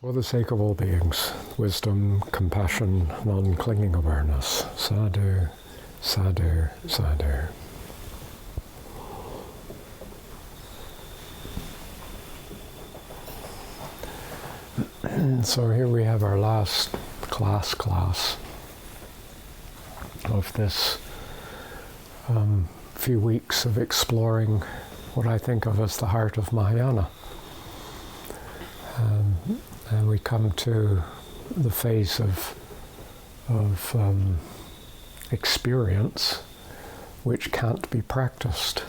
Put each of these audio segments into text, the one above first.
For the sake of all beings, wisdom, compassion, non-clinging awareness. Sadhu, sadhu, sadhu. So here we have our last class of this few weeks of exploring what I think of as the heart of Mahayana. And we come to the phase of experience which can't be practiced.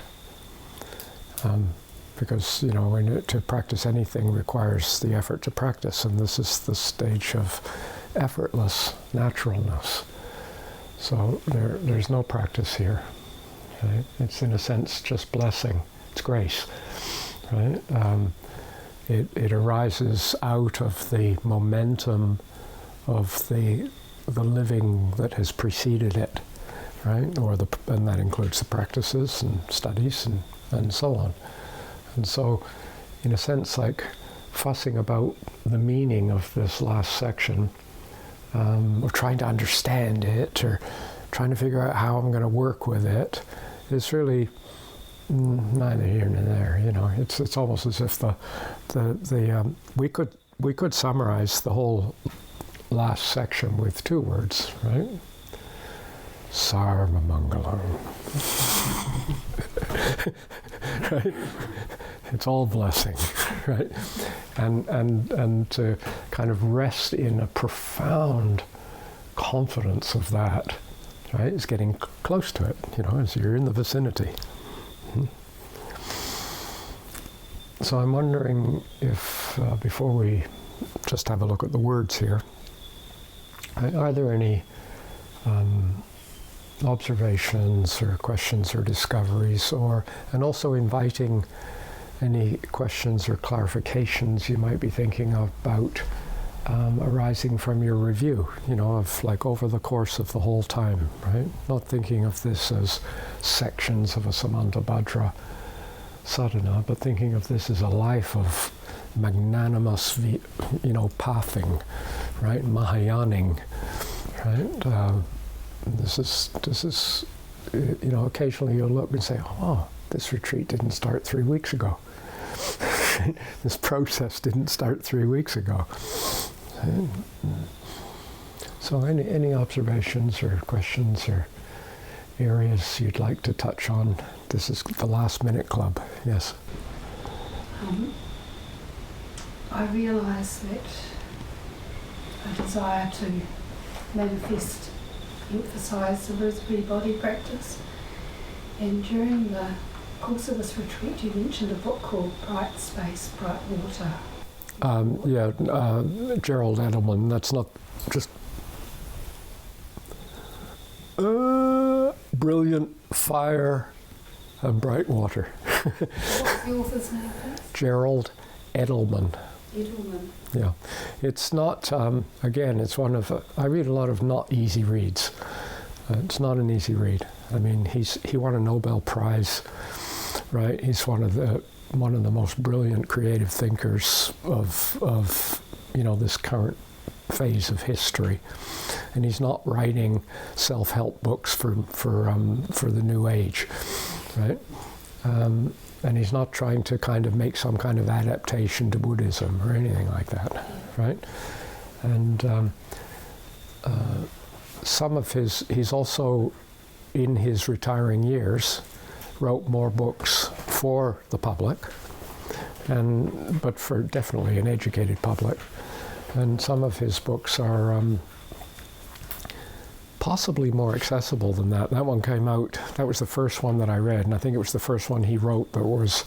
Because, to practice anything requires the effort to practice, and this is the stage of effortless naturalness. So there's no practice here. Right? It's in a sense just blessing. It's grace. Right? It arises out of the momentum of the living that has preceded it, right? And that includes the practices and studies and so on. And so, in a sense, like fussing about the meaning of this last section, or trying to understand it, or trying to figure out how I'm going to work with it, is really neither here nor there. It's almost as if we could summarize the whole last section with two words, right? Sarva Mangalam. Right? It's all blessing, right? And to kind of rest in a profound confidence of that, right? Is getting close to it, as you're in the vicinity. So I'm wondering if, before we just have a look at the words here, are there any observations or questions or discoveries, and also inviting any questions or clarifications you might be thinking about arising from your review, of like over the course of the whole time, right? Not thinking of this as sections of a Samantabhadra sadhana, but thinking of this as a life of magnanimous, pathing, right? Mahayaning, right? This is, occasionally you'll look and say, oh, this retreat didn't start 3 weeks ago. This process didn't start 3 weeks ago. So any observations or questions or areas you'd like to touch on? This is the last minute club. Yes. I realise that a desire to manifest, emphasise the Lisbury body practice, and during the course of this retreat you mentioned a book called Brightspace, Bright Water. Gerald Edelman. That's not just brilliant fire and bright water. What's the author's name, please? Gerald Edelman. Edelman. Yeah, it's not. Again, it's one of. I read a lot of not easy reads. It's not an easy read. I mean, he won a Nobel Prize, right? He's one of the most brilliant creative thinkers of this current phase of history, and he's not writing self-help books for the new age, right? And he's not trying to kind of make some kind of adaptation to Buddhism or anything like that, right? And some of he's also, in his retiring years, wrote more books for the public, but for definitely an educated public. And some of his books are possibly more accessible than that. That one came out, that was the first one that I read, and I think it was the first one he wrote that was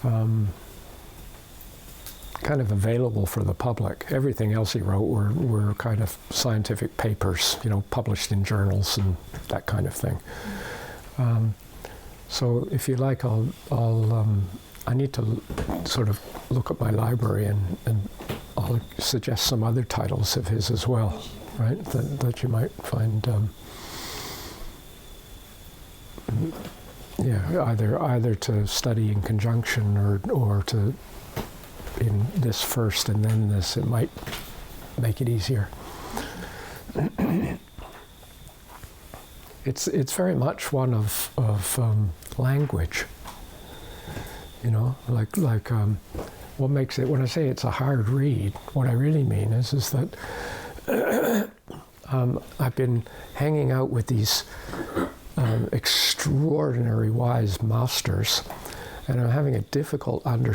kind of available for the public. Everything else he wrote were kind of scientific papers, published in journals and that kind of thing. So if you like, I need to sort of look at my library and I'll suggest some other titles of his as well, right? That you might find, either to study in conjunction or to in this first and then this, it might make it easier. It's very much one of language. You know, like what makes it, when I say it's a hard read, what I really mean is that I've been hanging out with these extraordinary wise masters, and I'm having a difficult time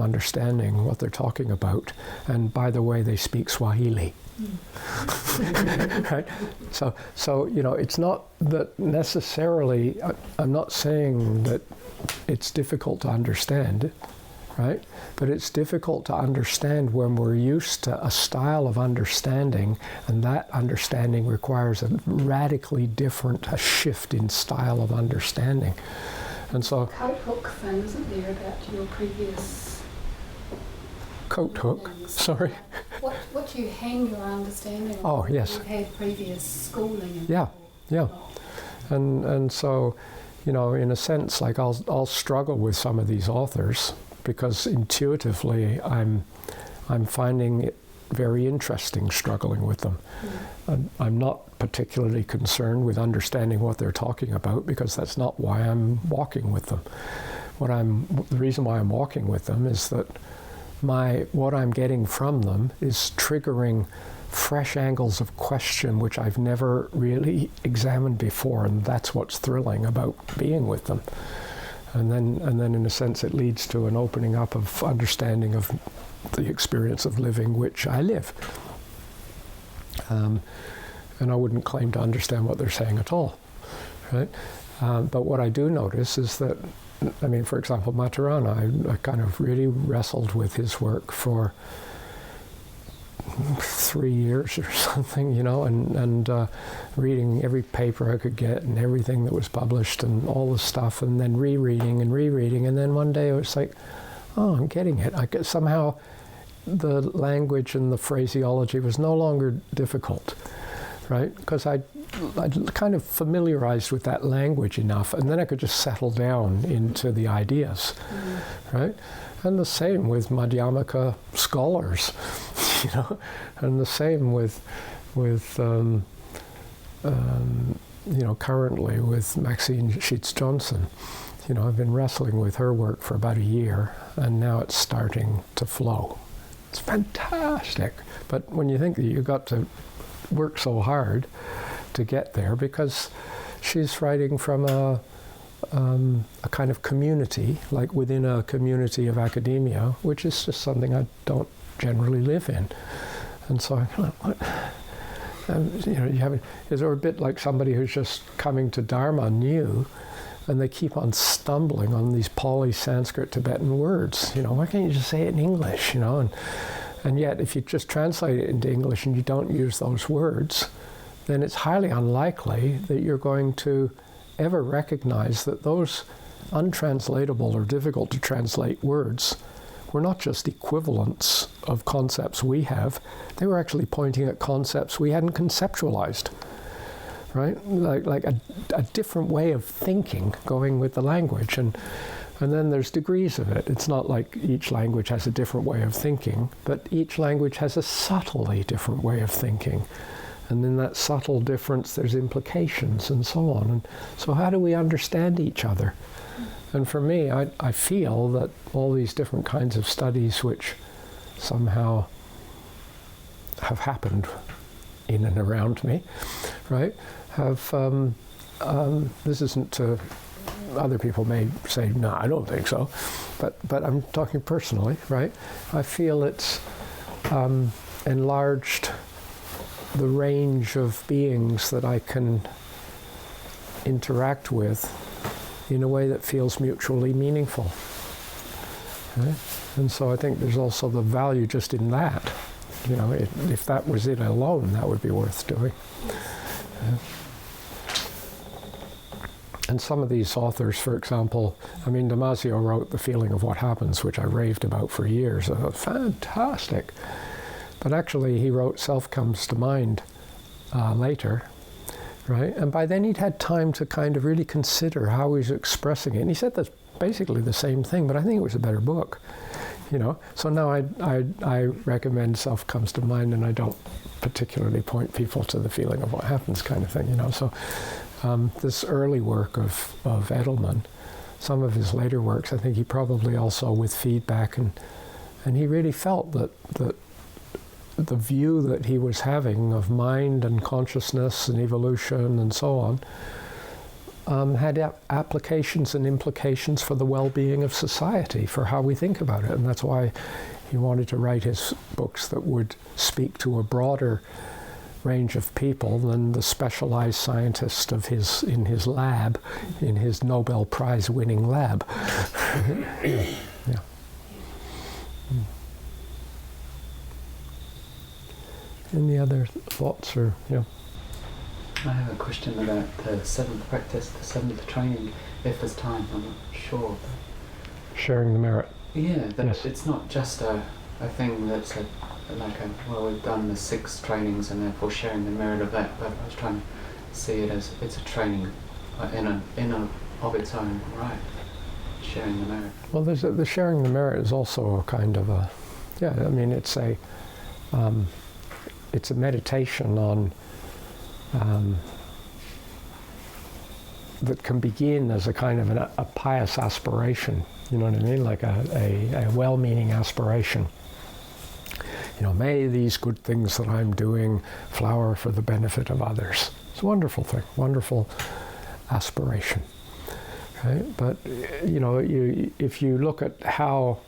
understanding what they're talking about. And by the way, they speak Swahili. Right? So you know, it's not that necessarily, I'm not saying that it's difficult to understand, right? But it's difficult to understand when we're used to a style of understanding, and that understanding requires a radically different, a shift in style of understanding. And so coat hook thing, isn't there, about your previous coat hook, sorry. What you hang your understanding on. Oh, yes. You've had previous schooling. Yeah. And so, you know, in a sense, like I'll struggle with some of these authors because intuitively I'm finding it very interesting struggling with them. I'm not particularly concerned with understanding what they're talking about because that's not why I'm walking with them. The reason why I'm walking with them is that what I'm getting from them is triggering fresh angles of question which I've never really examined before, and that's what's thrilling about being with them. And then in a sense it leads to an opening up of understanding of the experience of living which I live. And I wouldn't claim to understand what they're saying at all, right? But what I do notice is that, I mean, for example, Maturana, I kind of really wrestled with his work for 3 years or something, you know, and reading every paper I could get and everything that was published and all the stuff, and then rereading, and then one day it was like, oh, I'm getting it. Somehow the language and the phraseology was no longer difficult, right? Because I'd kind of familiarized with that language enough, and then I could just settle down into the ideas, right? And the same with Madhyamaka scholars, you know, and the same with you know, currently with Maxine Sheets Johnson. You know, I've been wrestling with her work for about a year, and now it's starting to flow. It's fantastic. But when you think that you got to work so hard to get there, because she's writing from a kind of community, like within a community of academia, which is just something I don't generally live in. And so, you know, is there a bit like somebody who's just coming to Dharma new, and they keep on stumbling on these Pali, Sanskrit, Tibetan words. You know, why can't you just say it in English, you know? And yet, if you just translate it into English and you don't use those words, then it's highly unlikely that you're going to ever recognize that those untranslatable or difficult to translate words were not just equivalents of concepts we have, they were actually pointing at concepts we hadn't conceptualized. Right, like a different way of thinking going with the language, and then there's degrees of it. It's not like each language has a different way of thinking, but each language has a subtly different way of thinking, and in that subtle difference there's implications and so on. And so how do we understand each other? And for me, I feel that all these different kinds of studies which somehow have happened in and around me, right, have, this isn't to, other people may say, no, I don't think so, but I'm talking personally, right? I feel it's enlarged the range of beings that I can interact with in a way that feels mutually meaningful, right? And so I think there's also the value just in that. You know, if that was it alone, that would be worth doing. And some of these authors, for example, I mean, Damasio wrote The Feeling of What Happens, which I raved about for years. Fantastic. But actually, he wrote Self Comes to Mind later, right? And by then, he'd had time to kind of really consider how he was expressing it. And he said that's basically the same thing, but I think it was a better book. So now I recommend self comes to mind, and I don't particularly point people to the feeling of what happens kind of thing, So this early work of Edelman, some of his later works, I think he probably also with feedback, and he really felt that the view that he was having of mind and consciousness and evolution and so on had applications and implications for the well-being of society, for how we think about it. And that's why he wanted to write his books that would speak to a broader range of people than the specialized scientist in his lab, in his Nobel Prize winning lab. Yeah. Any other thoughts or I have a question about the seventh practice, the seventh training, if there's time, I'm not sure. Sharing the merit. Yeah, that Yes. It's not just a thing that's we've done the 6 trainings and therefore sharing the merit of that, but I was trying to see it as it's a training in of its own right, sharing the merit. Well, the sharing the merit is also a kind of it's a meditation on that can begin as a kind of a pious aspiration, you know what I mean, like a well-meaning aspiration. May these good things that I'm doing flower for the benefit of others. It's a wonderful thing, wonderful aspiration. Right? But if you look at how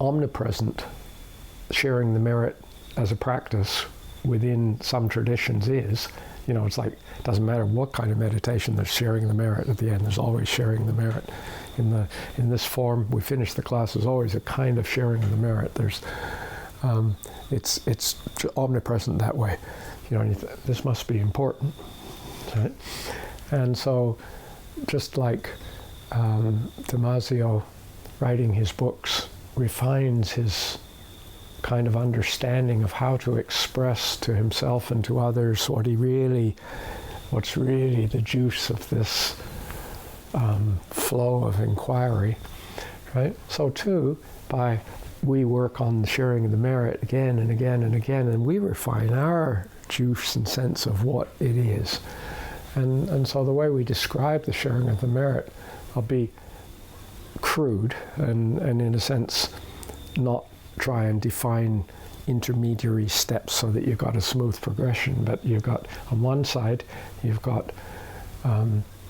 omnipresent sharing the merit as a practice within some traditions is, it's like, it doesn't matter what kind of meditation, there's sharing the merit at the end. There's always sharing the merit. In this form, we finish the class, there's always a kind of sharing of the merit. There's, it's omnipresent that way. This must be important, right? And so, just like Damasio, writing his books, refines his kind of understanding of how to express to himself and to others what's really the juice of this flow of inquiry, right? So too, we work on the sharing of the merit again and again and again, and we refine our juice and sense of what it is. And so the way we describe the sharing of the merit will be crude and in a sense not try and define intermediary steps so that you've got a smooth progression, but you've got on one side you've got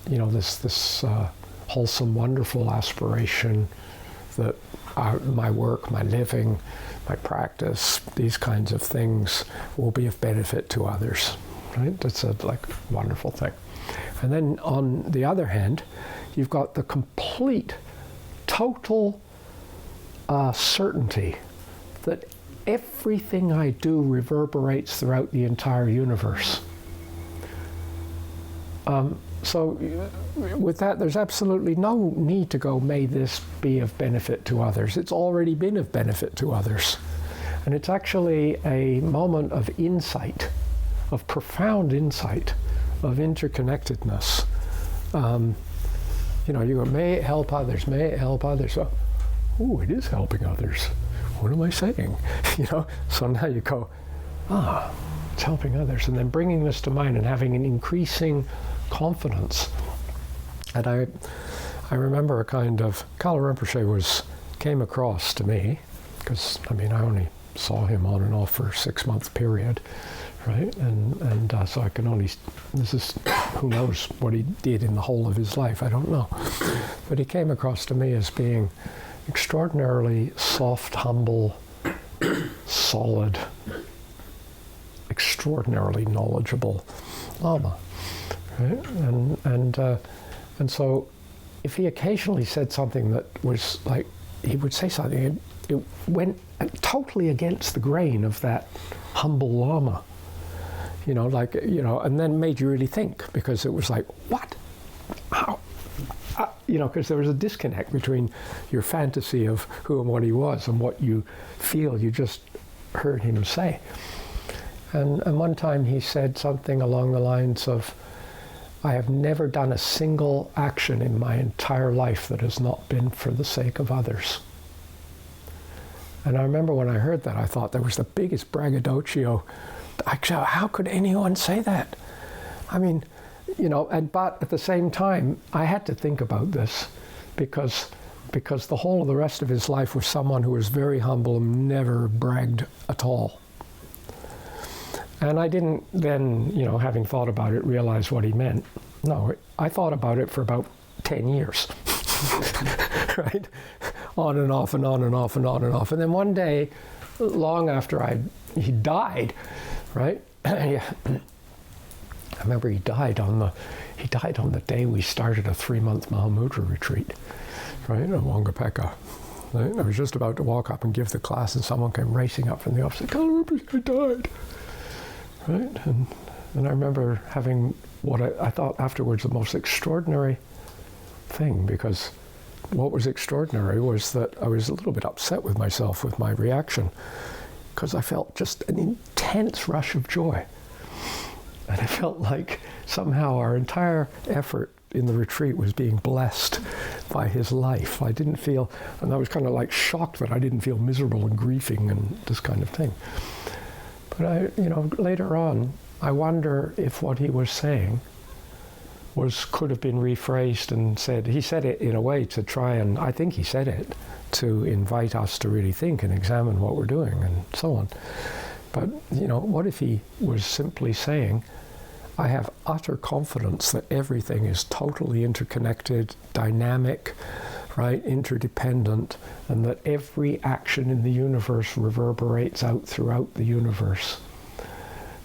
this wholesome, wonderful aspiration that my work, my living, my practice, these kinds of things will be of benefit to others, right? That's a wonderful thing. And then on the other hand, you've got the complete, total certainty that everything I do reverberates throughout the entire universe. So with that, there's absolutely no need to go, may this be of benefit to others. It's already been of benefit to others. And it's actually a moment of insight, of profound insight, of interconnectedness. You go, may it help others, may it help others. So, it is helping others. What am I saying? So now you go, it's helping others. And then bringing this to mind and having an increasing confidence. And I remember a kind of, Kala Rinpoche came across to me, because, I only saw him on and off for a 6-month period, right? And so I can only, who knows what he did in the whole of his life, I don't know. But he came across to me as being extraordinarily soft, humble, solid, extraordinarily knowledgeable Lama, right? And so if he occasionally said something that was like, he would say something, it went totally against the grain of that humble Lama, and then made you really think, because it was like, what? How? Because there was a disconnect between your fantasy of who and what he was and what you feel you just heard him say. And one time he said something along the lines of, I have never done a single action in my entire life that has not been for the sake of others. And I remember when I heard that, I thought that was the biggest braggadocio. How could anyone say that? I mean, you know, but at the same time, I had to think about this because the whole of the rest of his life was someone who was very humble and never bragged at all. And I didn't then, you know, having thought about it, realize what he meant. No, I thought about it for about 10 years, right? On and off and on and off and on and off. And then one day, long after he died, right? I remember he died on the day we started a 3-month Mahamudra retreat, right, in Wangapeka. Right? I was just about to walk up and give the class, and someone came racing up from the office, like, "Oh, I died." Right? And I remember having what I thought afterwards the most extraordinary thing, because what was extraordinary was that I was a little bit upset with myself with my reaction, because I felt just an intense rush of joy. And I felt like somehow our entire effort in the retreat was being blessed by his life. I didn't feel, and I was kind of like shocked that I didn't feel miserable and grieving and this kind of thing. But later on, I wonder if what he was saying could have been rephrased and said, he said it in a way to try and, I think he said it to invite us to really think and examine what we're doing and so on. But, you know, what if he was simply saying, I have utter confidence that everything is totally interconnected, dynamic, right, interdependent, and that every action in the universe reverberates out throughout the universe,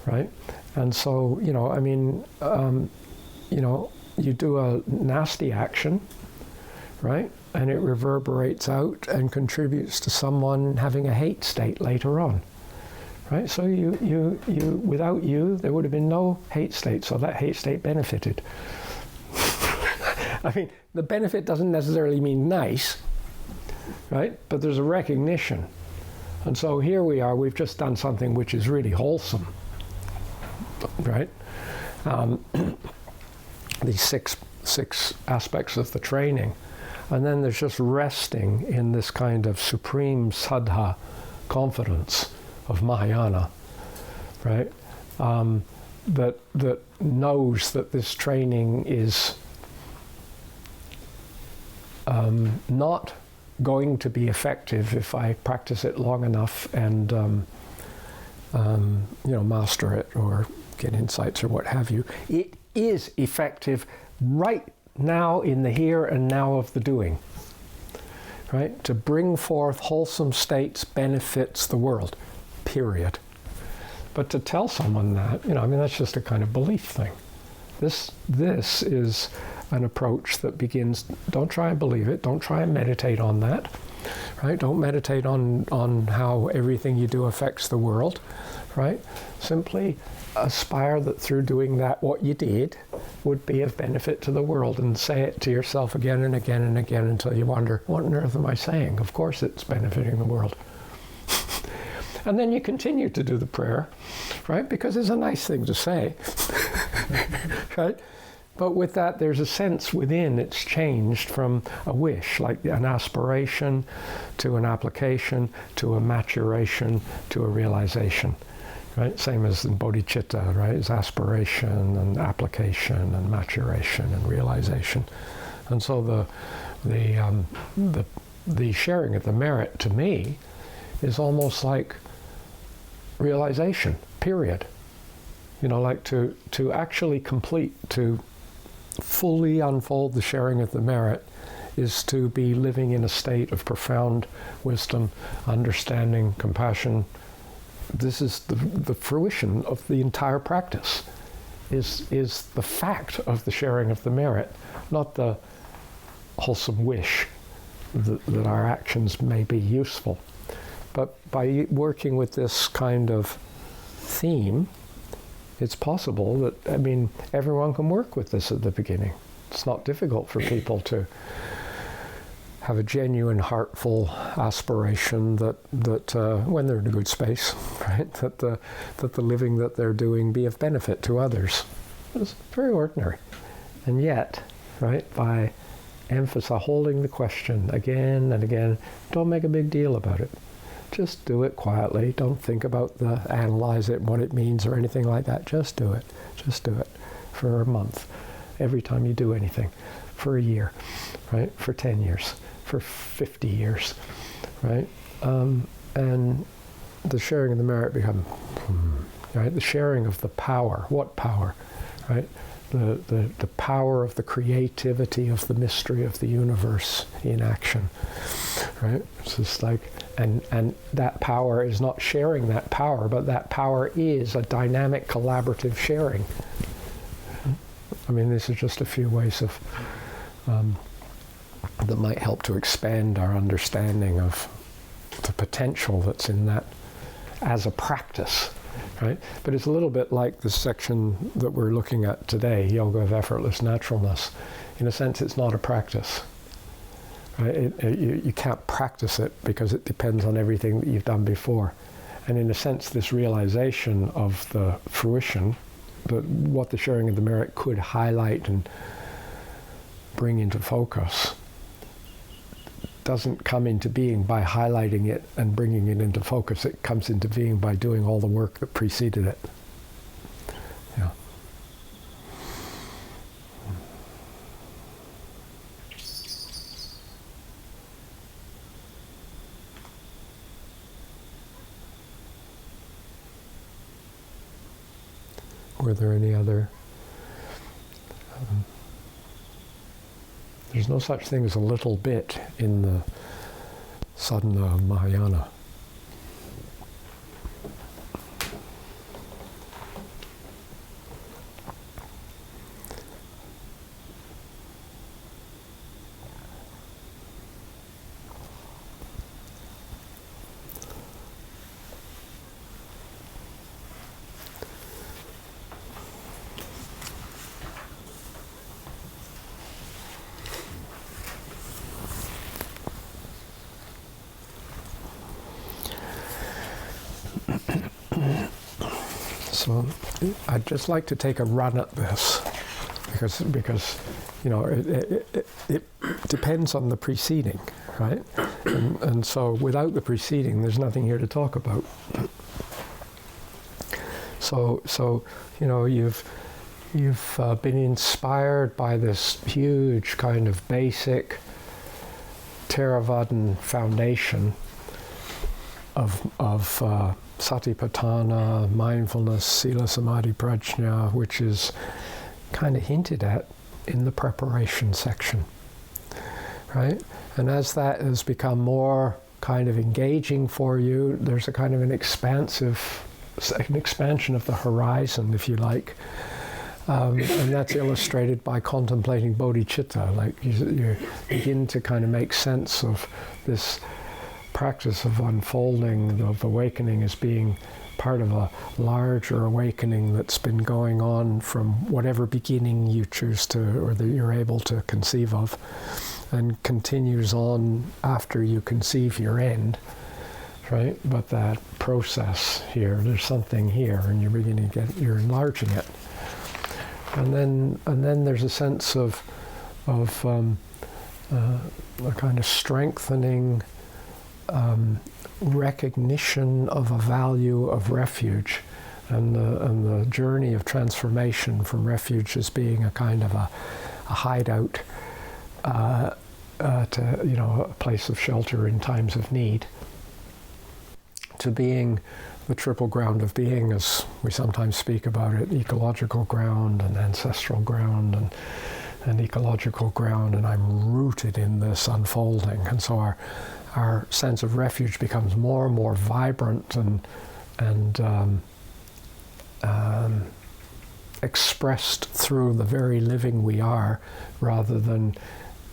right? And so, you know, I mean, you do a nasty action, right, and it reverberates out and contributes to someone having a hate state later on. Right, so you without you, there would have been no hate state, so that hate state benefited. I mean, the benefit doesn't necessarily mean nice, right? But there's a recognition. And so here we are, we've just done something which is really wholesome, right? These six aspects of the training. And then there's just resting in this kind of supreme saddha, confidence of Mahayana, right? That knows that this training is not going to be effective if I practice it long enough and master it or get insights or what have you. It is effective right now in the here and now of the doing, right? To bring forth wholesome states benefits the world. Period. But to tell someone that, that's just a kind of belief thing. This is an approach that begins, don't try and believe it, don't try and meditate on that, right? Don't meditate on how everything you do affects the world, right? Simply aspire that through doing that, what you did would be of benefit to the world, and say it to yourself again and again and again until you wonder, what on earth am I saying? Of course it's benefiting the world. And then you continue to do the prayer, right? Because it's a nice thing to say, right? But with that, there's a sense within, it's changed from a wish, like an aspiration, to an application, to a maturation, to a realization, right? Same as in bodhicitta, right? It's aspiration and application and maturation and realization. And so the sharing of the merit to me is almost like realization, period. Like to actually complete, to fully unfold the sharing of the merit is to be living in a state of profound wisdom, understanding, compassion. This is the fruition of the entire practice, is the fact of the sharing of the merit, not the wholesome wish that our actions may be useful. But by working with this kind of theme, it's possible that, everyone can work with this at the beginning. It's not difficult for people to have a genuine, heartful aspiration that when they're in a good space, right, that the living that they're doing be of benefit to others. It's very ordinary. And yet, right, by holding the question again and again, don't make a big deal about it. Just do it quietly. Don't think about analyze it, what it means or anything like that. Just do it. Just do it for a month. Every time you do anything. For a year, right? For 10 years. For 50 years, right? And the sharing of the merit becomes, right? The sharing of the power. What power, right? The power of the creativity of the mystery of the universe in action, right? It's just like, and that power is not sharing that power, but that power is a dynamic, collaborative sharing. I mean, this is just a few ways of that might help to expand our understanding of the potential that's in that as a practice. Right? But it's a little bit like the section that we're looking at today, Yoga of Effortless Naturalness. In a sense, it's not a practice. Right? You can't practice it because it depends on everything that you've done before. And in a sense, this realization of the fruition, what the sharing of the merit could highlight and bring into focus, doesn't come into being by highlighting it and bringing it into focus. It comes into being by doing all the work that preceded it. Yeah. Were there any other? There's no such thing as a little bit in the Sadhana of Mahayana. So I'd just like to take a run at this because you know it depends on the preceding, right? And so without the preceding, there's nothing here to talk about. So you know you've been inspired by this huge kind of basic Theravadan foundation of Satipatthana, mindfulness, Sila, Samadhi, Prajna, which is kind of hinted at in the preparation section, right? And as that has become more kind of engaging for you, there's a kind of an expansion of the horizon, if you like, and that's illustrated by contemplating bodhicitta. Like you begin to kind of make sense of this practice of unfolding, of awakening, as being part of a larger awakening that's been going on from whatever beginning you choose to, or that you're able to conceive of, and continues on after you conceive your end, right? But that process here, there's something here, and you're beginning to you're enlarging it, and then there's a sense of a kind of strengthening recognition of a value of refuge, and the journey of transformation from refuge as being a kind of a hideout, to, you know, a place of shelter in times of need, to being the triple ground of being, as we sometimes speak about it, ecological ground and ancestral ground and ecological ground, and I'm rooted in this unfolding. And so our sense of refuge becomes more and more vibrant and expressed through the very living we are, rather than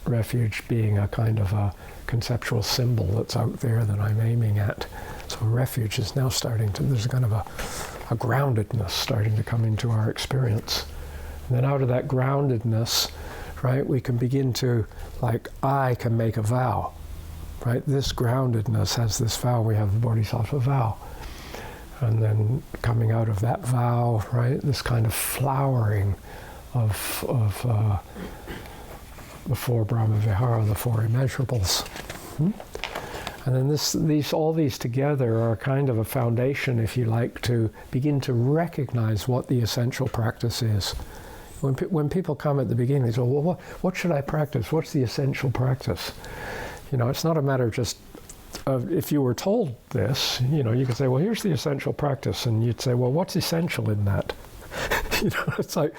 refuge being a kind of a conceptual symbol that's out there that I'm aiming at. So refuge is now there's a kind of a groundedness starting to come into our experience. And then out of that groundedness, right, we can begin to, like, I can make a vow. Right, this groundedness has this vow. We have the Bodhisattva vow, and then coming out of that vow, right, this kind of flowering the four Brahma Vihara, the four immeasurables. And then all these together are kind of a foundation, if you like, to begin to recognize what the essential practice is. When people come at the beginning, they say, well, what should I practice? What's the essential practice? You know, it's not a matter of just, if you were told this, you know, you could say, well, here's the essential practice. And you'd say, well, what's essential in that? You know, it's like,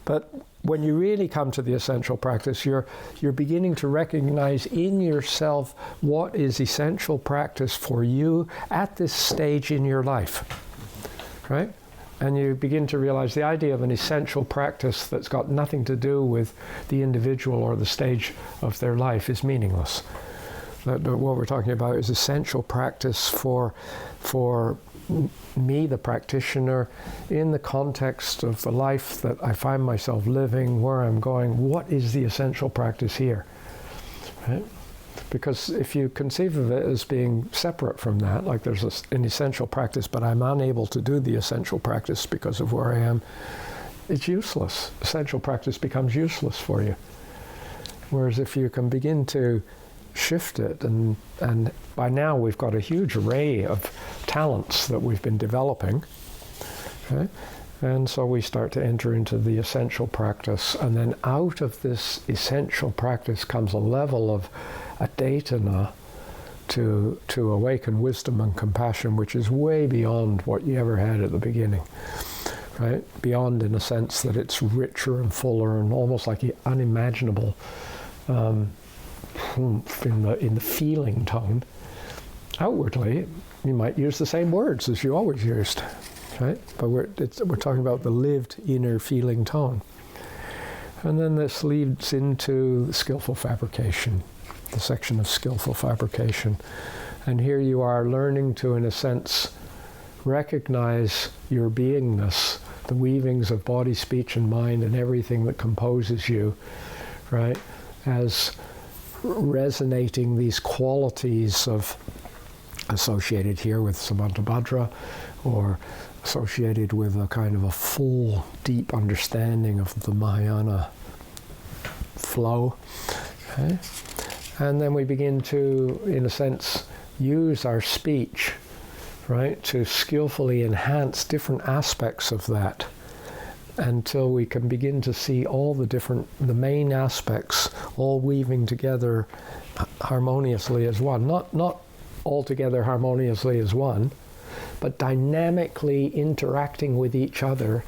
but when you really come to the essential practice, you're beginning to recognize in yourself what is essential practice for you at this stage in your life, right? And you begin to realize the idea of an essential practice that's got nothing to do with the individual or the stage of their life is meaningless. What we're talking about is essential practice for me, the practitioner, in the context of the life that I find myself living, where I'm going. What is the essential practice here? Right? Because if you conceive of it as being separate from that, like there's an essential practice, but I'm unable to do the essential practice because of where I am, it's useless. Essential practice becomes useless for you. Whereas if you can begin to shift it, and by now we've got a huge array of talents that we've been developing, okay? And so we start to enter into the essential practice, and then out of this essential practice comes a level of adetana to awaken wisdom and compassion, which is way beyond what you ever had at the beginning, right? Beyond, in a sense that it's richer and fuller and almost like unimaginable in the feeling tone. Outwardly, you might use the same words as you always used, right? But we're talking about the lived inner feeling tone. And then this leads into skillful fabrication, the section of skillful fabrication. And here you are learning to, in a sense, recognize your beingness, the weavings of body, speech, and mind, and everything that composes you, right? As resonating these qualities of associated here with Samantabhadra, or associated with a kind of a full, deep understanding of the Mahayana flow. Okay? And then we begin to, in a sense, use our speech, right, to skillfully enhance different aspects of that, until we can begin to see all the main aspects all weaving together harmoniously as one. Not all together harmoniously as one, but dynamically interacting with each other,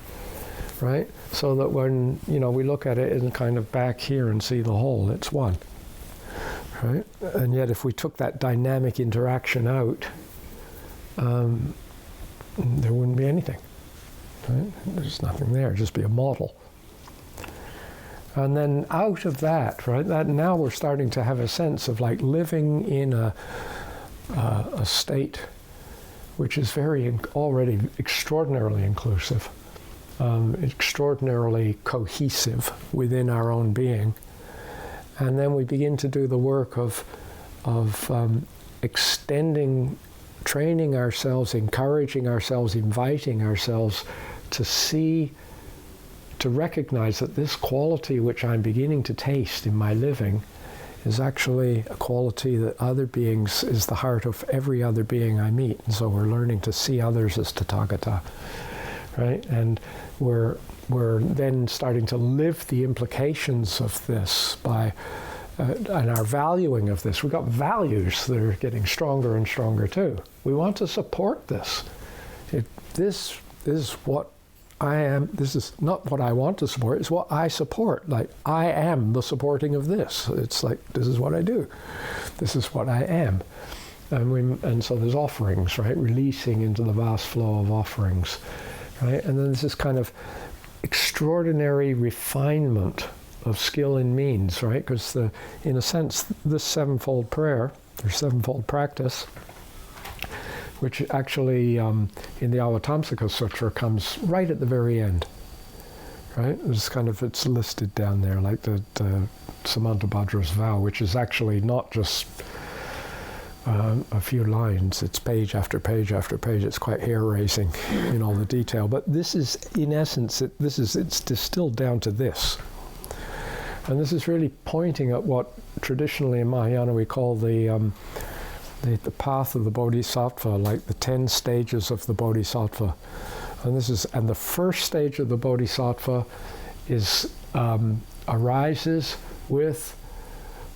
right? So that when, we look at it and kind of back here and see the whole, it's one, right? And yet if we took that dynamic interaction out, there wouldn't be anything. Right? There's nothing there, just be a model. And then out of that, right, that now we're starting to have a sense of like living in a state which is already extraordinarily inclusive, extraordinarily cohesive within our own being. And then we begin to do the work of extending, training ourselves, encouraging ourselves, inviting ourselves to recognize that this quality which I'm beginning to taste in my living is actually a quality that other beings, is the heart of every other being I meet. And so we're learning to see others as Tathagata, right? And we're then starting to live the implications of this by, and our valuing of this. We've got values that are getting stronger and stronger too. We want to support this. This is what I am. This is not what I want to support. It's what I support. Like, I am the supporting of this. It's like, this is what I do. This is what I am. And so there's offerings, right? Releasing into the vast flow of offerings, right? And then there's this kind of extraordinary refinement of skill in means, right? Because in a sense, this sevenfold prayer, or sevenfold practice, which actually in the Avatamsaka Sutra comes right at the very end, right? It's listed down there, like the Samantabhadra's vow, which is actually not just a few lines. It's page after page after page. It's quite hair-raising in all the detail. But this is, in essence, it's distilled down to this. And this is really pointing at what traditionally in Mahayana we call the path of the Bodhisattva, like the 10 stages of the Bodhisattva. And the first stage of the Bodhisattva arises with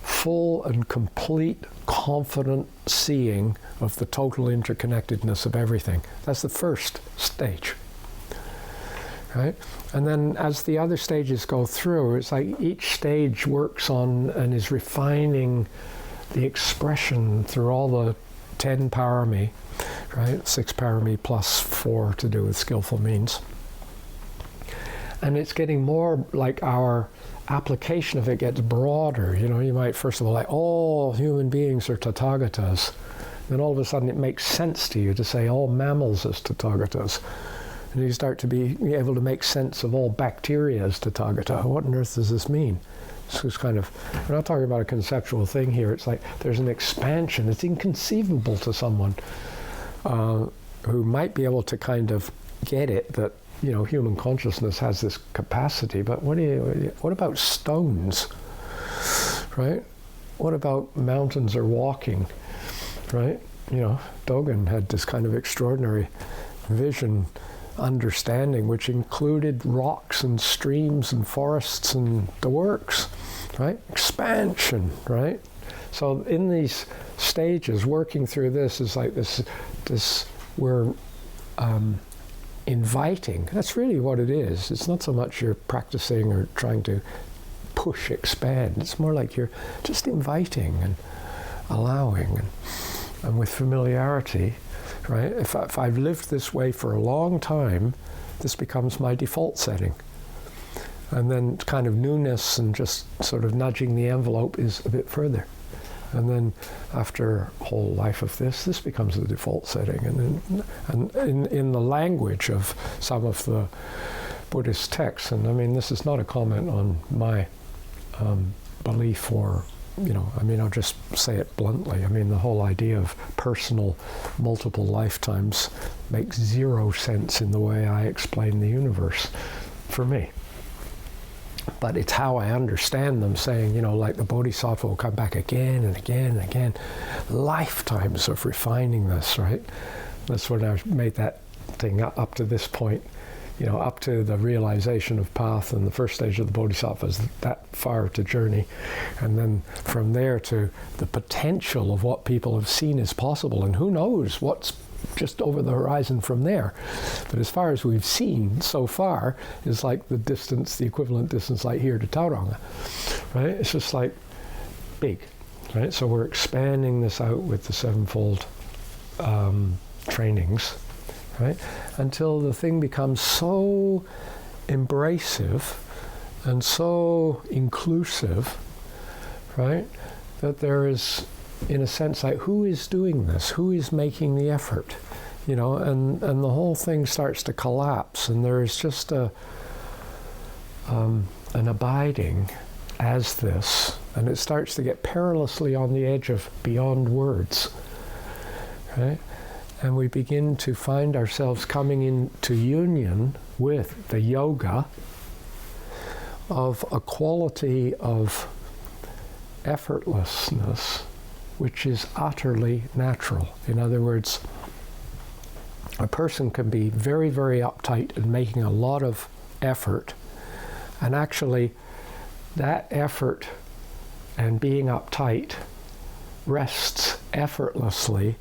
full and complete confident seeing of the total interconnectedness of everything. That's the first stage. Right? And then as the other stages go through, it's like each stage works on and is refining the expression through all the 10 parami, right? 6 parami plus 4 to do with skillful means. And it's getting more like our application of it gets broader. You know, you might first of all like, all human beings are Tathagatas. Then all of a sudden it makes sense to you to say all mammals as Tathagatas. And you start to be able to make sense of all bacteria as Tathagata. What on earth does this mean? So it's kind of, we're not talking about a conceptual thing here. It's like there's an expansion. It's inconceivable to someone who might be able to kind of get it, that, you know, human consciousness has this capacity. But what about stones, right? What about mountains or walking, right? You know, Dogen had this kind of extraordinary vision, understanding, which included rocks and streams and forests and the works, right? Expansion, right? So in these stages, working through this is like this we're inviting. That's really what it is. It's not so much you're practicing or trying to push, expand. It's more like you're just inviting and allowing, and with familiarity. Right? If I've lived this way for a long time, this becomes my default setting. And then kind of newness and just sort of nudging the envelope is a bit further. And then after a whole life of this becomes the default setting. And in the language of some of the Buddhist texts, and I mean, this is not a comment on my belief or, you know, I mean, I'll just say it bluntly. I mean, the whole idea of personal multiple lifetimes makes zero sense in the way I explain the universe for me. But it's how I understand them, saying, you know, like the Bodhisattva will come back again and again and again. Lifetimes of refining this, right? That's when I made that thing up to this point. You know, up to the realization of path and the first stage of the Bodhisattva is that far to journey. And then from there to the potential of what people have seen is possible. And who knows what's just over the horizon from there. But as far as we've seen so far is like the distance, the equivalent distance like here to Tauranga, right? It's just like big, right? So we're expanding this out with the Sevenfold trainings, right? Until the thing becomes so embracive and so inclusive, right? That there is, in a sense, like, who is doing this? Who is making the effort? You know, and the whole thing starts to collapse, and there is just an abiding as this, and it starts to get perilously on the edge of beyond words, right? And we begin to find ourselves coming into union with the yoga of a quality of effortlessness, which is utterly natural. In other words, a person can be very, very uptight and making a lot of effort, and actually that effort and being uptight rests effortlessly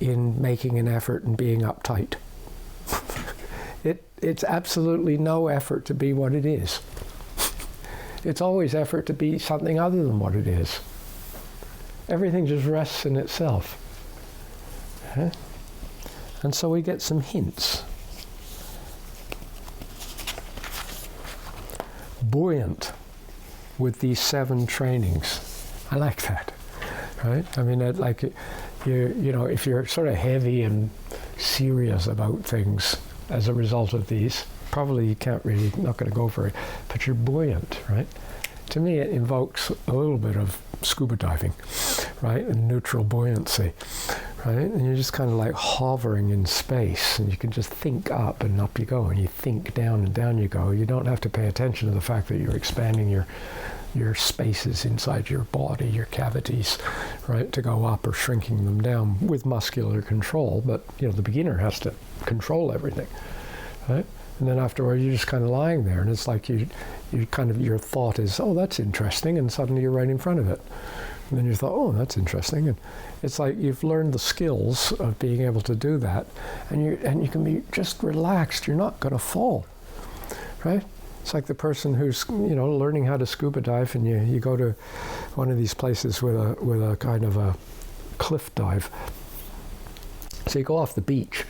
in making an effort and being uptight. It's absolutely no effort to be what it is. It's always effort to be something other than what it is. Everything just rests in itself. Okay? And so we get some hints. Buoyant with these 7 trainings. I like that. Right? I mean, I'd like it. You know, if you're sort of heavy and serious about things as a result of these, probably you can't really, not going to go for it, but you're buoyant, right? To me, it invokes a little bit of scuba diving, right? And neutral buoyancy, right? And you're just kind of like hovering in space, and you can just think up and up you go, and you think down and down you go. You don't have to pay attention to the fact that you're expanding your spaces inside your body, your cavities, right, to go up, or shrinking them down with muscular control. But the beginner has to control everything, right? And then afterwards, you're just kind of lying there, and it's like you kind of, your thought is, oh, that's interesting, and suddenly you're right in front of it. And then you thought, oh, that's interesting, and it's like you've learned the skills of being able to do that, and you can be just relaxed. You're not going to fall, right? It's like the person who's learning how to scuba dive, and you go to one of these places with a kind of a cliff dive. So you go off the beach,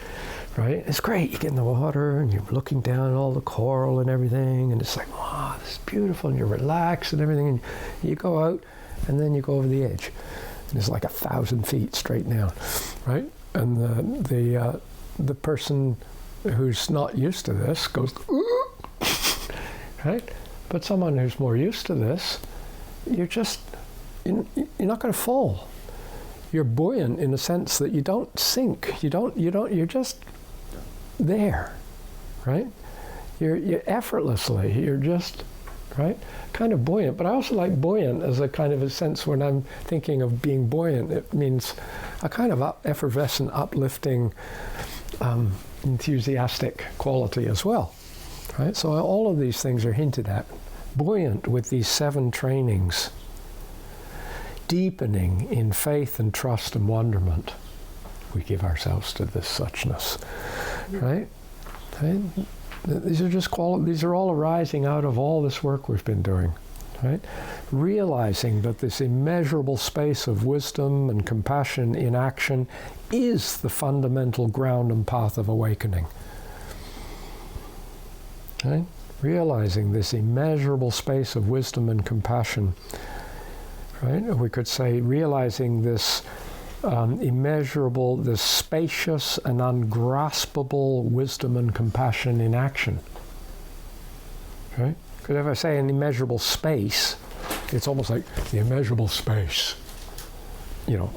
right? It's great. You get in the water and you're looking down at all the coral and everything, and it's like, wow, this is beautiful, and you're relaxed and everything, and you go out and then you go over the edge, and it's like 1,000 feet straight down, right? And the person who's not used to this goes, ooh, right? But someone who's more used to this, you're not going to fall. You're buoyant in the sense that you don't sink. You're just there, right? You're effortlessly, you're just, right? Kind of buoyant. But I also like buoyant as a kind of a sense. When I'm thinking of being buoyant, it means a kind of effervescent, uplifting, enthusiastic quality as well, right? So all of these things are hinted at. Buoyant with these 7 trainings. Deepening in faith and trust and wonderment. We give ourselves to this suchness, right? These are just these are all arising out of all this work we've been doing, right? Realizing that this immeasurable space of wisdom and compassion in action is the fundamental ground and path of awakening, right? Realizing this immeasurable space of wisdom and compassion, right? We could say realizing this immeasurable, this spacious and ungraspable wisdom and compassion in action, right? Because if I say an immeasurable space, it's almost like the immeasurable space,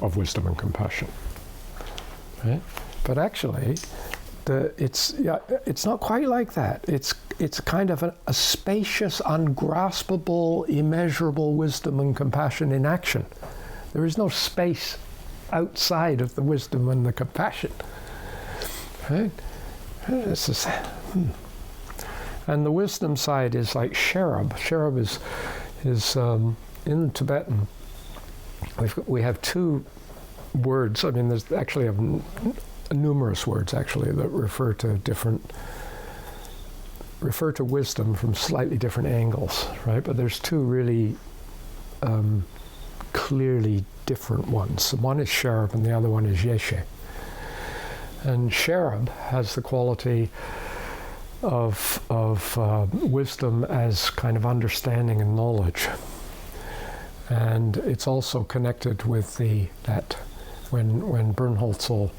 of wisdom and compassion, right? But actually, it's not quite like that. It's kind of a spacious, ungraspable, immeasurable wisdom and compassion in action. There is no space outside of the wisdom and the compassion, right? And the wisdom side is like Cherub. Cherub is in Tibetan. We have 2 words. I mean, there's actually numerous words actually that refer to wisdom from slightly different angles, right? But there's 2 really clearly different ones. One is Cherub and the other one is Yeshe. And Cherub has the quality of wisdom as kind of understanding and knowledge. And it's also connected with that when Bernholzel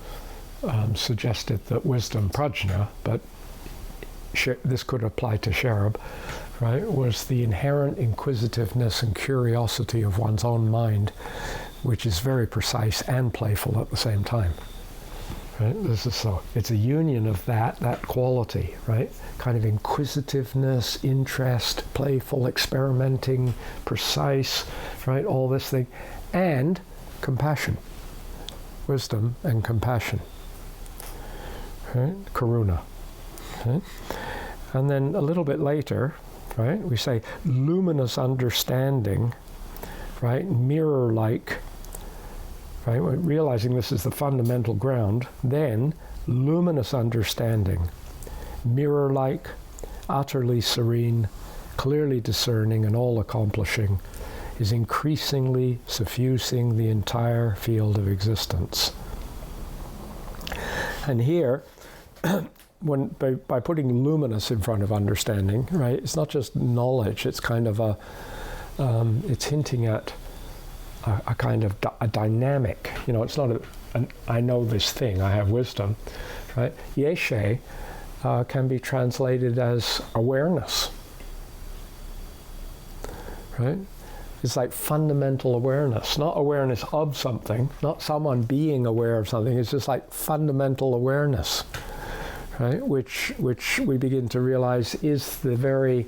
suggested that wisdom, prajna, but this could apply to Cherub, right, was the inherent inquisitiveness and curiosity of one's own mind, which is very precise and playful at the same time. Right? It's a union of that quality, right? Kind of inquisitiveness, interest, playful, experimenting, precise, right? All this thing, and compassion, wisdom and compassion, right? Karuna, right? And then a little bit later, right, we say luminous understanding, right, mirror-like, right, realizing this is the fundamental ground, then luminous understanding, mirror-like, utterly serene, clearly discerning and all-accomplishing, is increasingly suffusing the entire field of existence. And here, by putting luminous in front of understanding, right, it's not just knowledge, it's kind of it's hinting at a kind of a dynamic. It's not I know this thing, I have wisdom, right? Yeshe can be translated as awareness, right? It's like fundamental awareness, not awareness of something, not someone being aware of something. It's just like fundamental awareness, right? Which we begin to realize is the very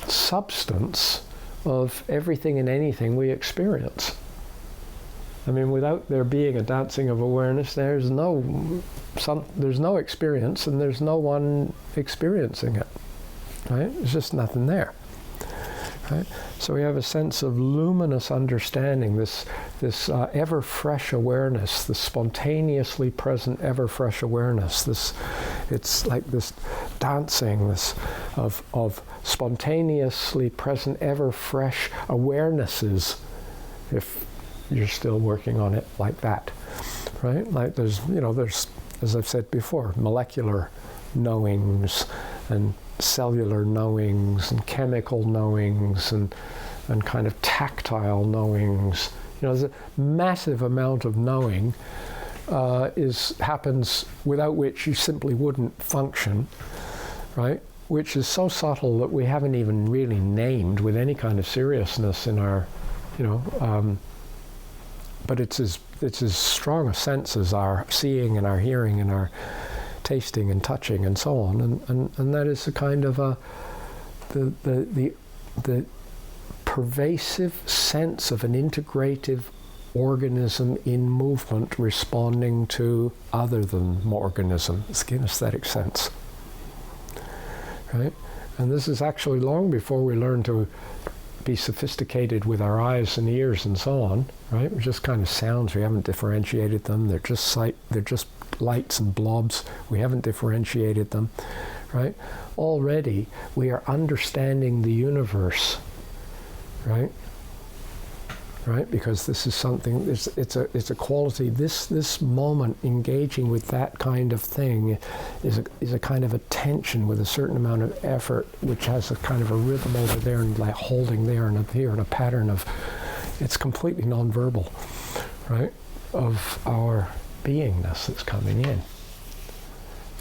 substance of everything and anything we experience. I mean, without there being a dancing of awareness, there's no experience, and there's no one experiencing it, right? There's just nothing there, right? So we have a sense of luminous understanding, this ever fresh awareness, this spontaneously present ever fresh awareness. It's like this dancing, of spontaneously present ever fresh awarenesses, if you're still working on it like that, right? Like there's, as I've said before, molecular knowings and cellular knowings and chemical knowings and kind of tactile knowings. There's a massive amount of knowing happens without which you simply wouldn't function, right? Which is so subtle that we haven't even really named with any kind of seriousness in our, but it's as strong a sense as our seeing and our hearing and our tasting and touching and so on, and that is a kind of the pervasive sense of an integrative organism in movement responding to other than organism. It's the kinesthetic sense, right? And this is actually long before we learn to be sophisticated with our eyes and ears and so on, right? We're just kind of sounds. We haven't differentiated them. They're just lights and blobs. We haven't differentiated them, right? Already we are understanding the universe, right? Right? Because this is something. It's a quality. This moment engaging with that kind of thing is a kind of attention with a certain amount of effort, which has a kind of a rhythm over there and like holding there and up here and a pattern of. It's completely nonverbal, right? Of our beingness that's coming in.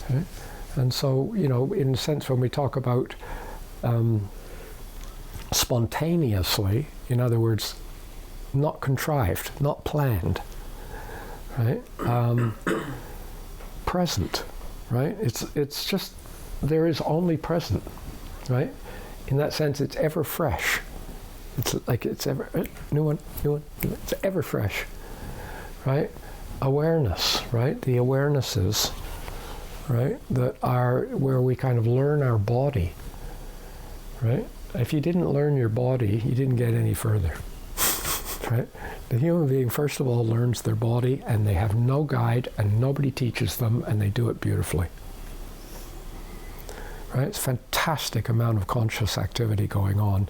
Okay? And so, in a sense, when we talk about spontaneously, in other words, not contrived, not planned, right? Present, right? It's just, there is only present, right? In that sense, it's ever fresh. It's like it's ever, new one, it's ever fresh, right? Awareness, right? The awarenesses, right? That are where we kind of learn our body, right? If you didn't learn your body, you didn't get any further. Right? The human being, first of all, learns their body, and they have no guide, and nobody teaches them, and they do it beautifully. Right? It's a fantastic amount of conscious activity going on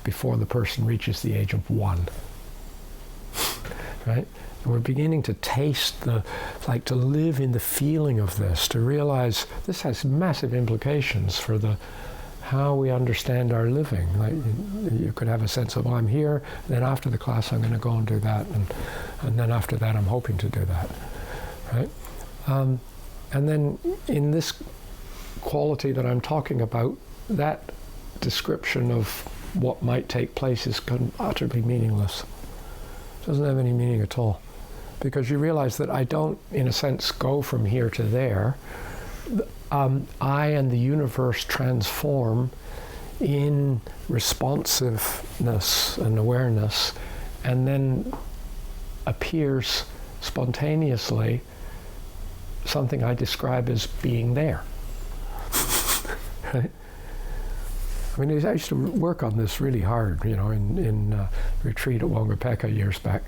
before the person reaches the age of 1. Right? And we're beginning to taste to live in the feeling of this, to realize this has massive implications for how we understand our living. Like you could have a sense of, I'm here, then after the class I'm going to go and do that, and then after that I'm hoping to do that, right? And then in this quality that I'm talking about, that description of what might take place is utterly meaningless. It doesn't have any meaning at all, because you realize that I don't, in a sense, go from here to there. I and the universe transform in responsiveness and awareness, and then appears spontaneously something I describe as being there. Right? I mean, I used to work on this really hard, in retreat at Wongapeka years back,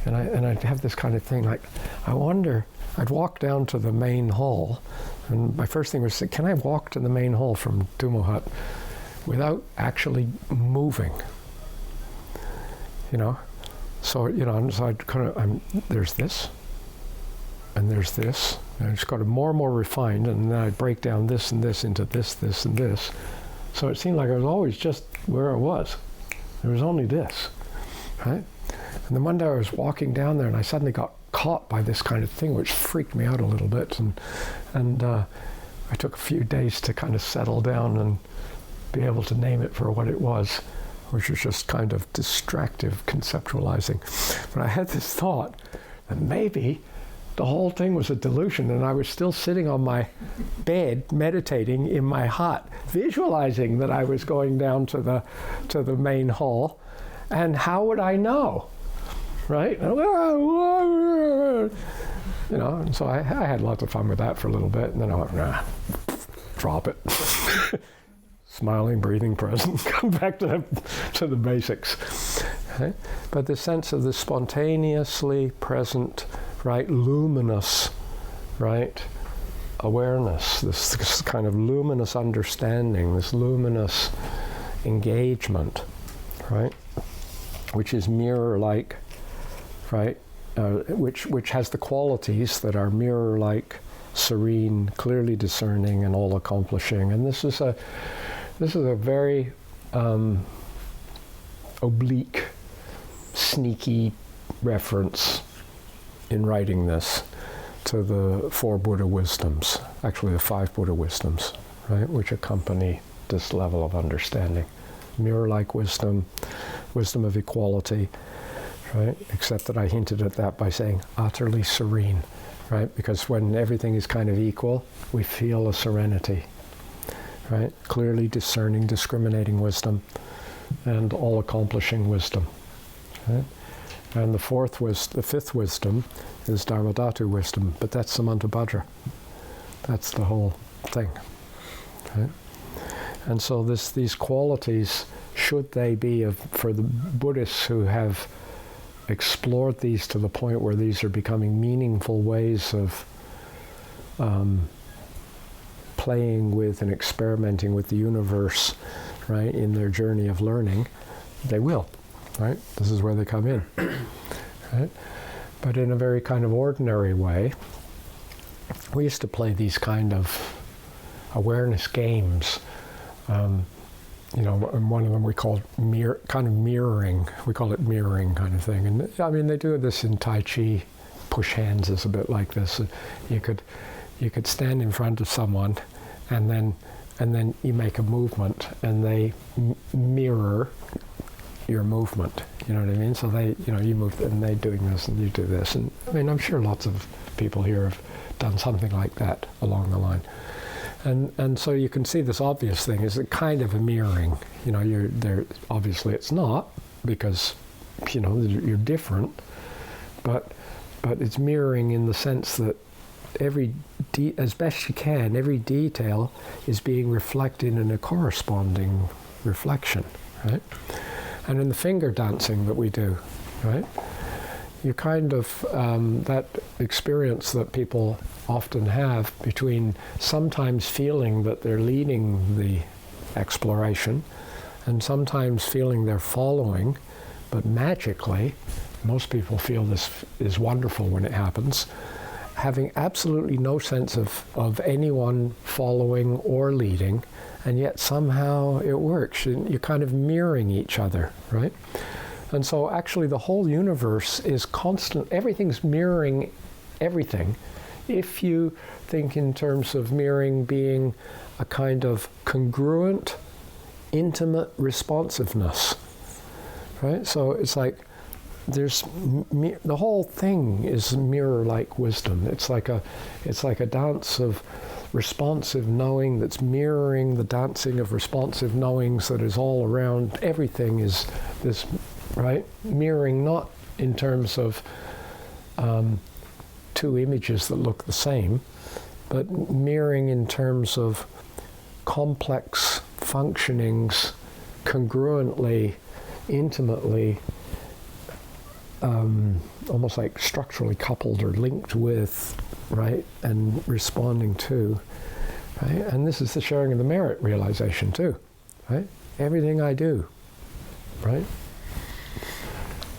and I'd have this kind of thing like, I wonder. I'd walk down to the main hall, and my first thing was, can I walk to the main hall from Tumo Hut without actually moving? So I'd kind of, there's this, and there's this, and I just got more and more refined, and then I'd break down this and this into this, this, and this. So it seemed like I was always just where I was. There was only this, right? And then one day I was walking down there, and I suddenly got caught by this kind of thing, which freaked me out a little bit, and I took a few days to kind of settle down and be able to name it for what it was. which is just kind of distractive conceptualizing. But I had this thought that maybe the whole thing was a delusion, and I was still sitting on my bed meditating in my hut, visualizing that I was going down to the main hall, and how would I know, right? You know, and so I had lots of fun with that for a little bit, and then I went, nah, drop it. Smiling, breathing, present, come back to the basics. Right? But the sense of the spontaneously present, right, luminous, right, awareness, this kind of luminous understanding, this luminous engagement, right, which is mirror-like, right, which has the qualities that are mirror-like, serene, clearly discerning, and all-accomplishing. And this is a very oblique, sneaky reference in writing this to the 4 Buddha wisdoms, actually the 5 Buddha wisdoms, right, which accompany this level of understanding. Mirror-like wisdom, wisdom of equality, right, except that I hinted at that by saying utterly serene, right, because when everything is kind of equal, we feel a serenity, right, clearly discerning, discriminating wisdom, and all-accomplishing wisdom, right? And the 5th wisdom is Dharmadhatu wisdom, but that's Samantabhadra. That's the whole thing, right? And so these qualities, should they be for the Buddhists who have explored these to the point where these are becoming meaningful ways of playing with and experimenting with the universe, right, in their journey of learning, they will, right? This is where they come in, right? But in a very kind of ordinary way, we used to play these kind of awareness games. You know, and one of them we called mirroring. We call it mirroring kind of thing. And I mean, they do this in Tai Chi. Push hands is a bit like this. You could stand in front of someone, and then you make a movement, and they mirror your movement. You know what I mean? So they, you know, you move, and they're doing this, and you do this. And I mean, I'm sure lots of people here have done something like that along the line. And so you can see this obvious thing is a kind of a mirroring. You know, you're there. Obviously, it's not, because, you know, you're different. But it's mirroring in the sense that as best you can, every detail is being reflected in a corresponding reflection, right? And in the finger dancing that we do, right, you kind of, that experience that people often have between sometimes feeling that they're leading the exploration and sometimes feeling they're following, but magically, most people feel this is wonderful when it happens, having absolutely no sense of anyone following or leading, and yet somehow it works. You're kind of mirroring each other, right? And so actually the whole universe is constant, everything's mirroring everything. If you think in terms of mirroring being a kind of congruent, intimate responsiveness, right? So it's like the whole thing is mirror-like wisdom. It's like a dance of responsive knowing that's mirroring the dancing of responsive knowings that is all around. Everything is this, right? Mirroring not in terms of two images that look the same, but mirroring in terms of complex functionings congruently, intimately, almost like structurally coupled or linked with, right, and responding to, right? And this is the sharing of the merit realization too, right? Everything I do, right,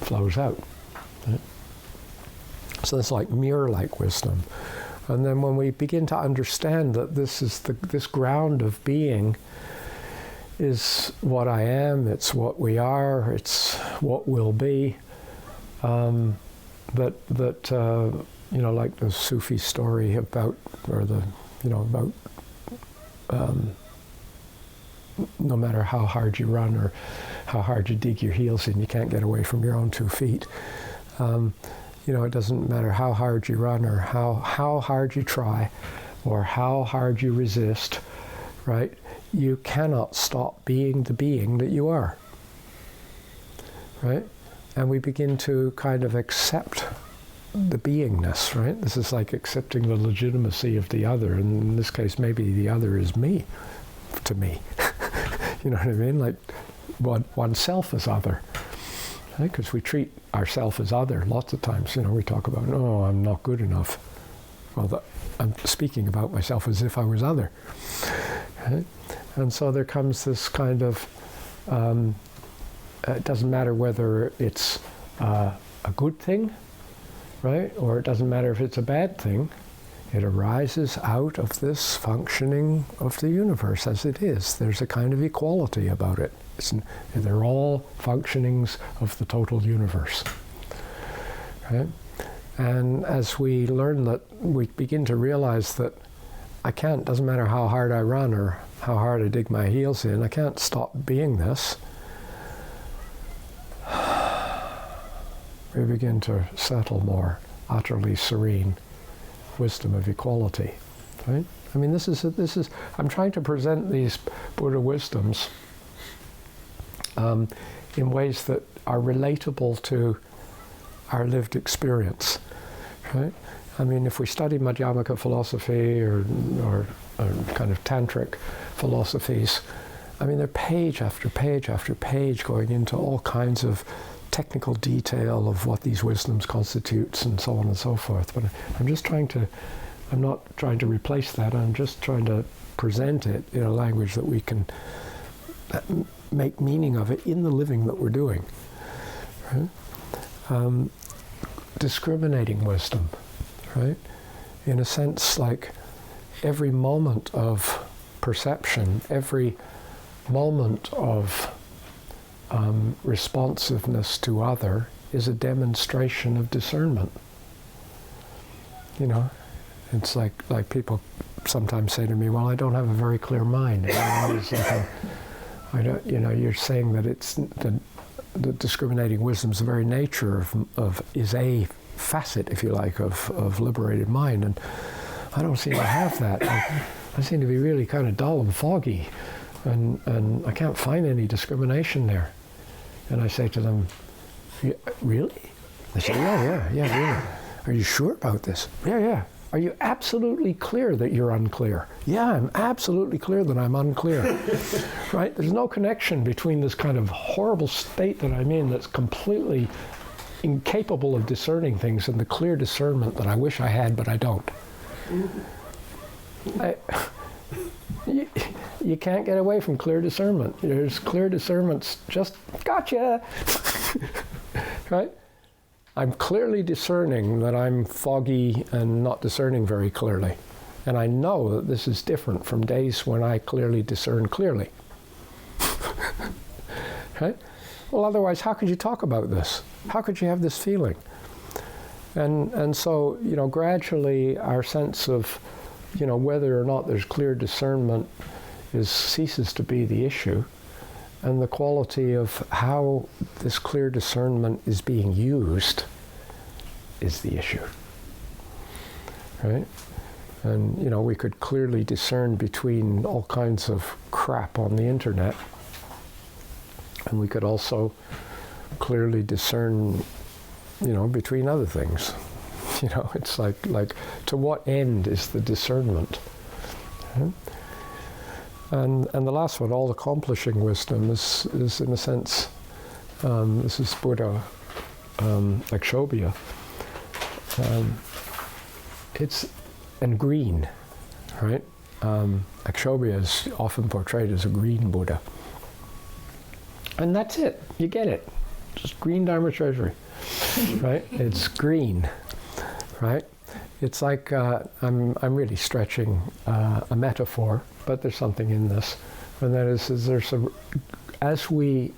flows out, right? So it's like mirror-like wisdom. And then when we begin to understand that this is this ground of being is what I am, it's what we are, it's what will be, you know, like the Sufi story about, or the, you know, about no matter how hard you run or how hard you dig your heels in, you can't get away from your own 2 feet. It doesn't matter how hard you run or how hard you try or how hard you resist, right? You cannot stop being the being that you are, right? And we begin to kind of accept the beingness, right? This is like accepting the legitimacy of the other, and in this case, maybe the other is me, to me. You know what I mean? Like oneself as other, right? Because we treat ourselves as other lots of times. We talk about, oh, I'm not good enough. Well, I'm speaking about myself as if I was other, right? And so there comes this kind of, it doesn't matter whether it's a good thing, right? Or it doesn't matter if it's a bad thing. It arises out of this functioning of the universe as it is. There's a kind of equality about it. They're all functionings of the total universe, right? And as we learn that, we begin to realize that doesn't matter how hard I run or how hard I dig my heels in, I can't stop being this. We begin to settle more utterly serene wisdom of equality, right? I mean, this is. I'm trying to present these Buddha wisdoms in ways that are relatable to our lived experience, right? I mean, if we study Madhyamaka philosophy or kind of tantric philosophies, I mean, they're page after page after page going into all kinds of technical detail of what these wisdoms constitutes and so on and so forth. But I'm not trying to replace that. I'm just trying to present it in a language that we can make meaning of it in the living that we're doing. Right? Discriminating wisdom, right? In a sense, like every moment of perception, every moment of responsiveness to other is a demonstration of discernment. It's like people sometimes say to me, "Well, I don't have a very clear mind." You're saying that it's the discriminating wisdom's the very nature is a facet, if you like, of liberated mind, and I don't seem to have that. I seem to be really kind of dull and foggy, and I can't find any discrimination there. And I say to them, "Really?" They say, yeah, really. "Are you sure about this?" Yeah. "Are you absolutely clear that you're unclear?" "Yeah, I'm absolutely clear that I'm unclear." Right? There's no connection between this kind of horrible state that I'm in that's completely incapable of discerning things and the clear discernment that I wish I had, but I don't. You can't get away from clear discernment. There's clear discernment's just, gotcha! Right? I'm clearly discerning that I'm foggy and not discerning very clearly. And I know that this is different from days when I clearly discern clearly. Right? Well, otherwise, how could you talk about this? How could you have this feeling? And so, gradually our sense of, whether or not there's clear discernment ceases to be the issue. And the quality of how this clear discernment is being used is the issue, right? And, we could clearly discern between all kinds of crap on the internet, and we could also clearly discern, between other things. It's like to what end is the discernment? Right? And the last one, all accomplishing wisdom, is in a sense, this is Buddha Akshobhya. And green, right? Akshobhya is often portrayed as a green Buddha. And that's it, you get it. Just green Dharma treasury, right? It's green, right? It's like, I'm really stretching a metaphor, but there's something in this. And that is as we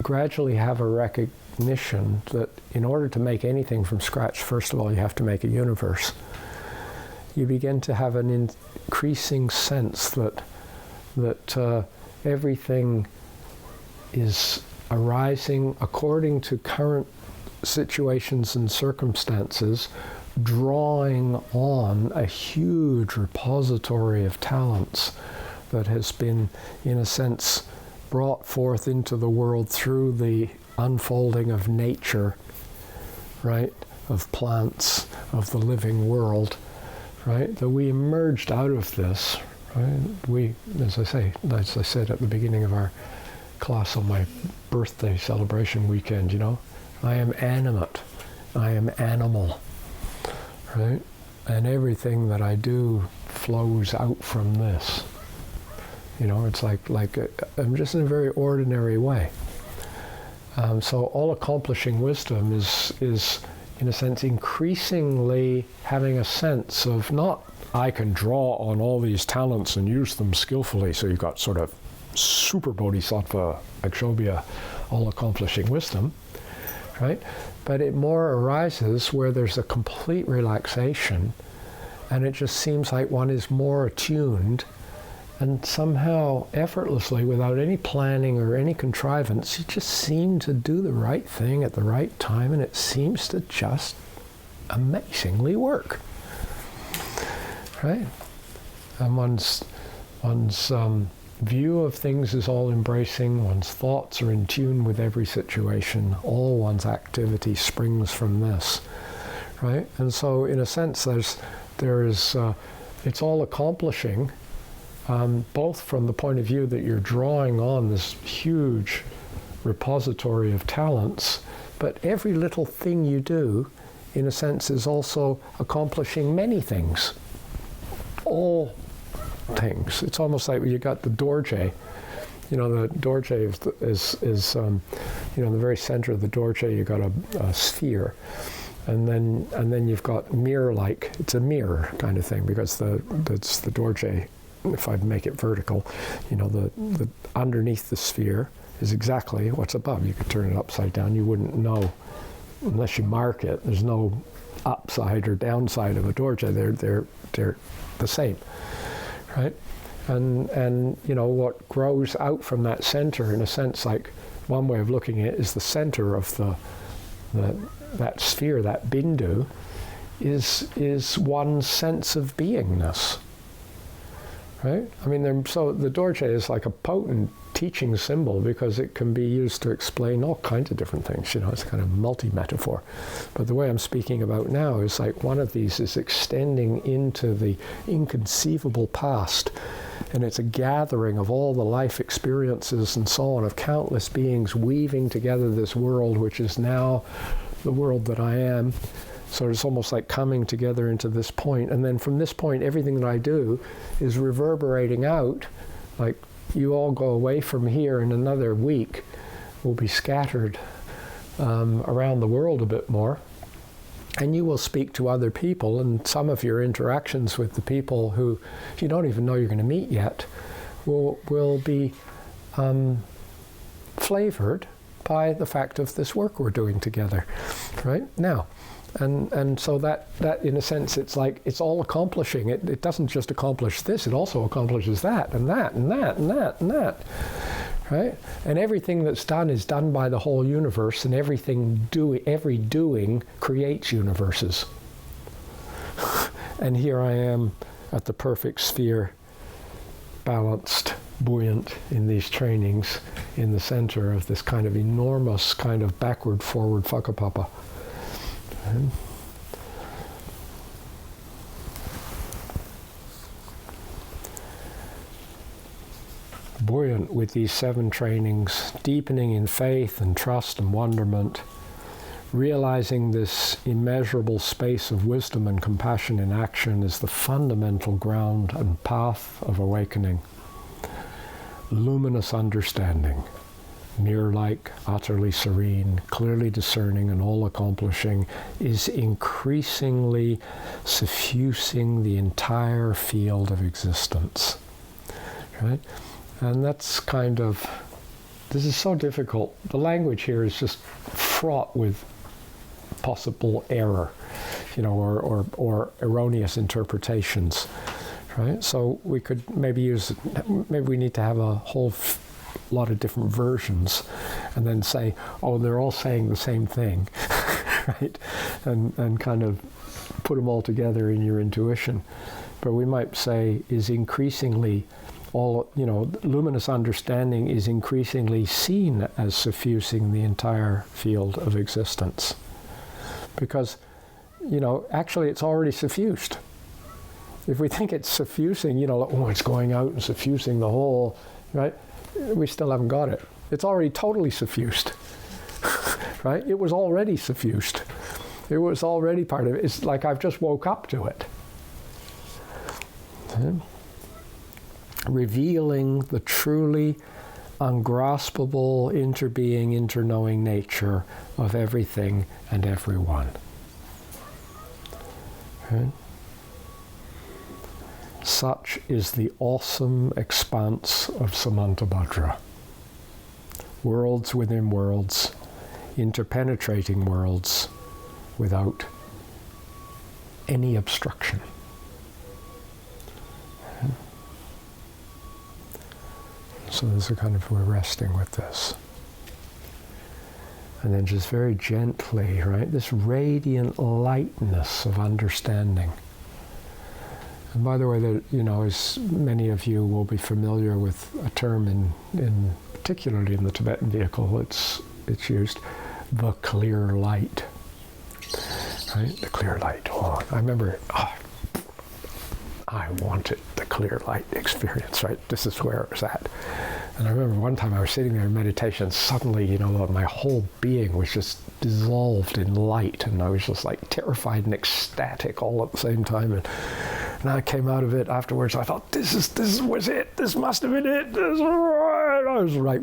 gradually have a recognition that in order to make anything from scratch, first of all, you have to make a universe. You begin to have an increasing sense that everything is arising according to current situations and circumstances, drawing on a huge repository of talents that has been, in a sense, brought forth into the world through the unfolding of nature, right, of plants, of the living world, right, that we emerged out of this, right? We, as I said at the beginning of our class on my birthday celebration weekend, you know, I am animate, I am animal, right? And everything that I do flows out from this. You know, it's like I'm just in a very ordinary way. So all accomplishing wisdom is, in a sense, increasingly having a sense of not, I can draw on all these talents and use them skillfully, so you've got sort of super bodhisattva, akshobhya, all-accomplishing wisdom, right? But it more arises where there's a complete relaxation, and it just seems like one is more attuned, and somehow, effortlessly, without any planning or any contrivance, you just seem to do the right thing at the right time, and it seems to just amazingly work, right? And one's view of things is all embracing, one's thoughts are in tune with every situation, all one's activity springs from this, right? And so, in a sense, it's all accomplishing, both from the point of view that you're drawing on this huge repository of talents, but every little thing you do, in a sense, is also accomplishing many things. All things. It's almost like when you got the dorje. You know, the dorje is you know, in the very center of the dorje you got a sphere, and then you've got mirror-like. It's a mirror kind of thing, because that's the dorje. If I make it vertical, you know, the underneath the sphere is exactly what's above. You could turn it upside down. You wouldn't know unless you mark it. There's no upside or downside of a dorje. They're the same, right? And you know, what grows out from that center, in a sense, like one way of looking at it is the center of that sphere, that bindu, is one's sense of beingness. Right? I mean, so the dorje is like a potent teaching symbol, because it can be used to explain all kinds of different things. You know, it's kind of multi-metaphor. But the way I'm speaking about now is like one of these is extending into the inconceivable past, and it's a gathering of all the life experiences and so on of countless beings weaving together this world, which is now the world that I am. So it's almost like coming together into this point. And then from this point, everything that I do is reverberating out. Like, you all go away from here in another week, will be scattered around the world a bit more. And you will speak to other people, and some of your interactions with the people who you don't even know you're going to meet yet will be flavored by the fact of this work we're doing together, right? Now, and so that in a sense, it's like it's all accomplishing. It doesn't just accomplish this, it also accomplishes that and that and that and that and that, right? And everything that's done is done by the whole universe, and every doing creates universes. And here I am at the perfect sphere, balanced, buoyant in these trainings, in the center of this kind of enormous kind of backward forward whakapapa. Buoyant with these 7 trainings, deepening in faith and trust and wonderment, realizing this immeasurable space of wisdom and compassion in action is the fundamental ground and path of awakening. Luminous understanding, mirror-like, utterly serene, clearly discerning and all-accomplishing, is increasingly suffusing the entire field of existence. Right? And that's kind of, this is so difficult. The language here is just fraught with possible error, you know, or erroneous interpretations, right? So we could maybe we need to have a whole lot of different versions, and then say, oh, they're all saying the same thing, right? And kind of put them all together in your intuition. But we might say is increasingly luminous understanding is increasingly seen as suffusing the entire field of existence. Because, actually it's already suffused. If we think it's suffusing, it's going out and suffusing the whole, right? We still haven't got it. It's already totally suffused, right? It was already suffused. It was already part of it. It's like I've just woke up to it. Revealing the truly ungraspable, interbeing, interknowing nature of everything and everyone. Okay. Such is the awesome expanse of Samantabhadra. Worlds within worlds, interpenetrating worlds without any obstruction. Okay. So this is kind of, we're resting with this. And then just very gently, right, this radiant lightness of understanding. And by the way, as many of you will be familiar with a term in particularly in the Tibetan vehicle, it's used, the clear light. Right? The clear light. Oh, I remember, I wanted the clear light experience, right? This is where it was at. And I remember one time I was sitting there in meditation, suddenly, my whole being was just dissolved in light, and I was just like terrified and ecstatic all at the same time. And I came out of it afterwards, I thought, this was it, this must have been it, I was like,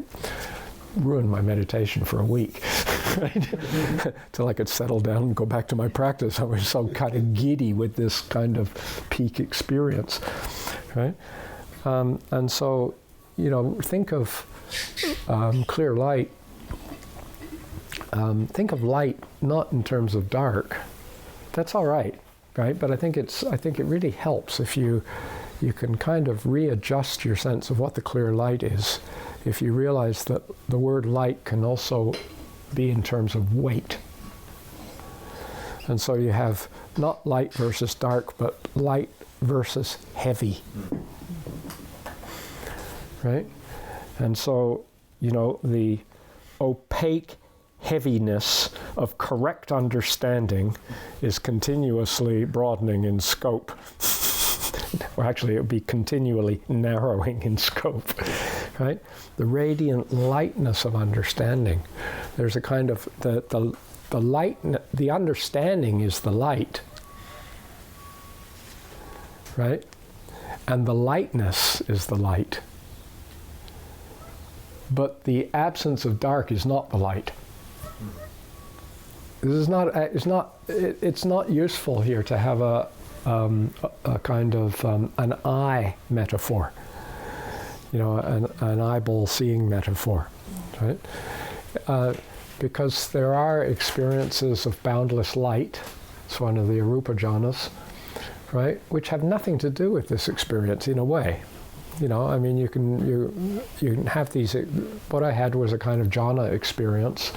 ruined my meditation for a week, right? Till I could settle down and go back to my practice. I was so kind of giddy with this kind of peak experience, right? And so, think of clear light. Think of light not in terms of dark. That's all right, right? But I think it really helps if you can kind of readjust your sense of what the clear light is. If you realize that the word light can also be in terms of weight. And so you have not light versus dark, but light versus heavy. Right? And so, the opaque heaviness of correct understanding is continuously broadening in scope. Or actually, it would be continually narrowing in scope, right? The radiant lightness of understanding. There's a kind of, the light, the understanding is the light, right? And the lightness is the light. But the absence of dark is not the light. This is it's not useful here to have a kind of an eye metaphor, an eyeball seeing metaphor, right? Because there are experiences of boundless light, it's one of the arupa jhanas, right, which have nothing to do with this experience in a way. You can have these. What I had was a kind of jhana experience,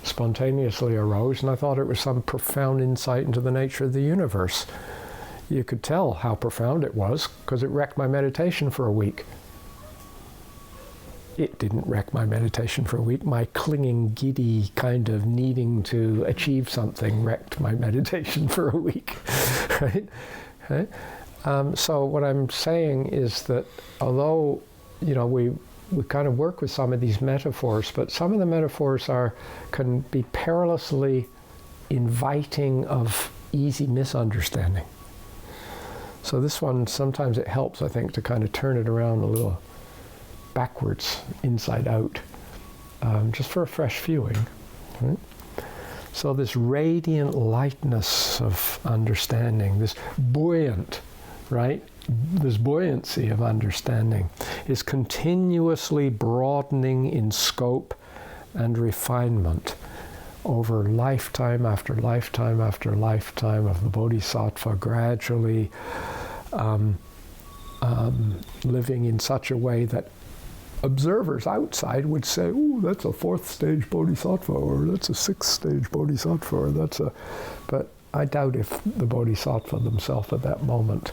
spontaneously arose, and I thought it was some profound insight into the nature of the universe. You could tell how profound it was because it wrecked my meditation for a week. It didn't wreck my meditation for a week. My clinging, giddy kind of needing to achieve something wrecked my meditation for a week, right? Okay? So what I'm saying is that although, we kind of work with some of these metaphors, but some of the metaphors can be perilously inviting of easy misunderstanding. So this one, sometimes it helps, I think, to kind of turn it around a little backwards, inside out, just for a fresh viewing. Right? So this radiant lightness of understanding, this buoyant, right? This buoyancy of understanding is continuously broadening in scope and refinement over lifetime after lifetime after lifetime of the Bodhisattva, gradually living in such a way that observers outside would say, "Oh, that's a 4th stage bodhisattva," or "That's a 6th stage bodhisattva," or "That's a..." But I doubt if the bodhisattva themselves at that moment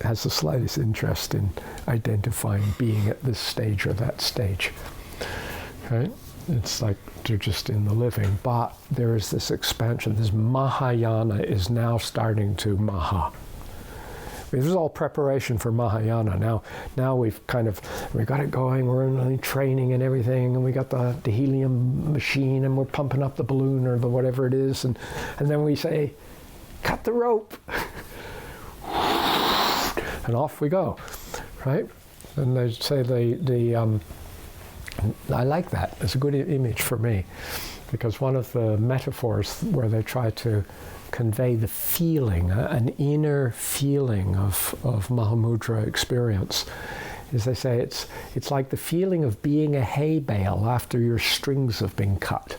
has the slightest interest in identifying being at this stage or that stage. Right? It's like they're just in the living. But there is this expansion. This Mahayana is now starting to Maha. This is all preparation for Mahayana. Now we got it going. We're in training and everything, and we got the helium machine, and we're pumping up the balloon or the whatever it is, and then we say, "Cut the rope," and off we go, right? And they say I like that. It's a good image for me, because one of the metaphors where they try to convey the feeling, an inner feeling of Mahamudra experience, is they say it's like the feeling of being a hay bale after your strings have been cut.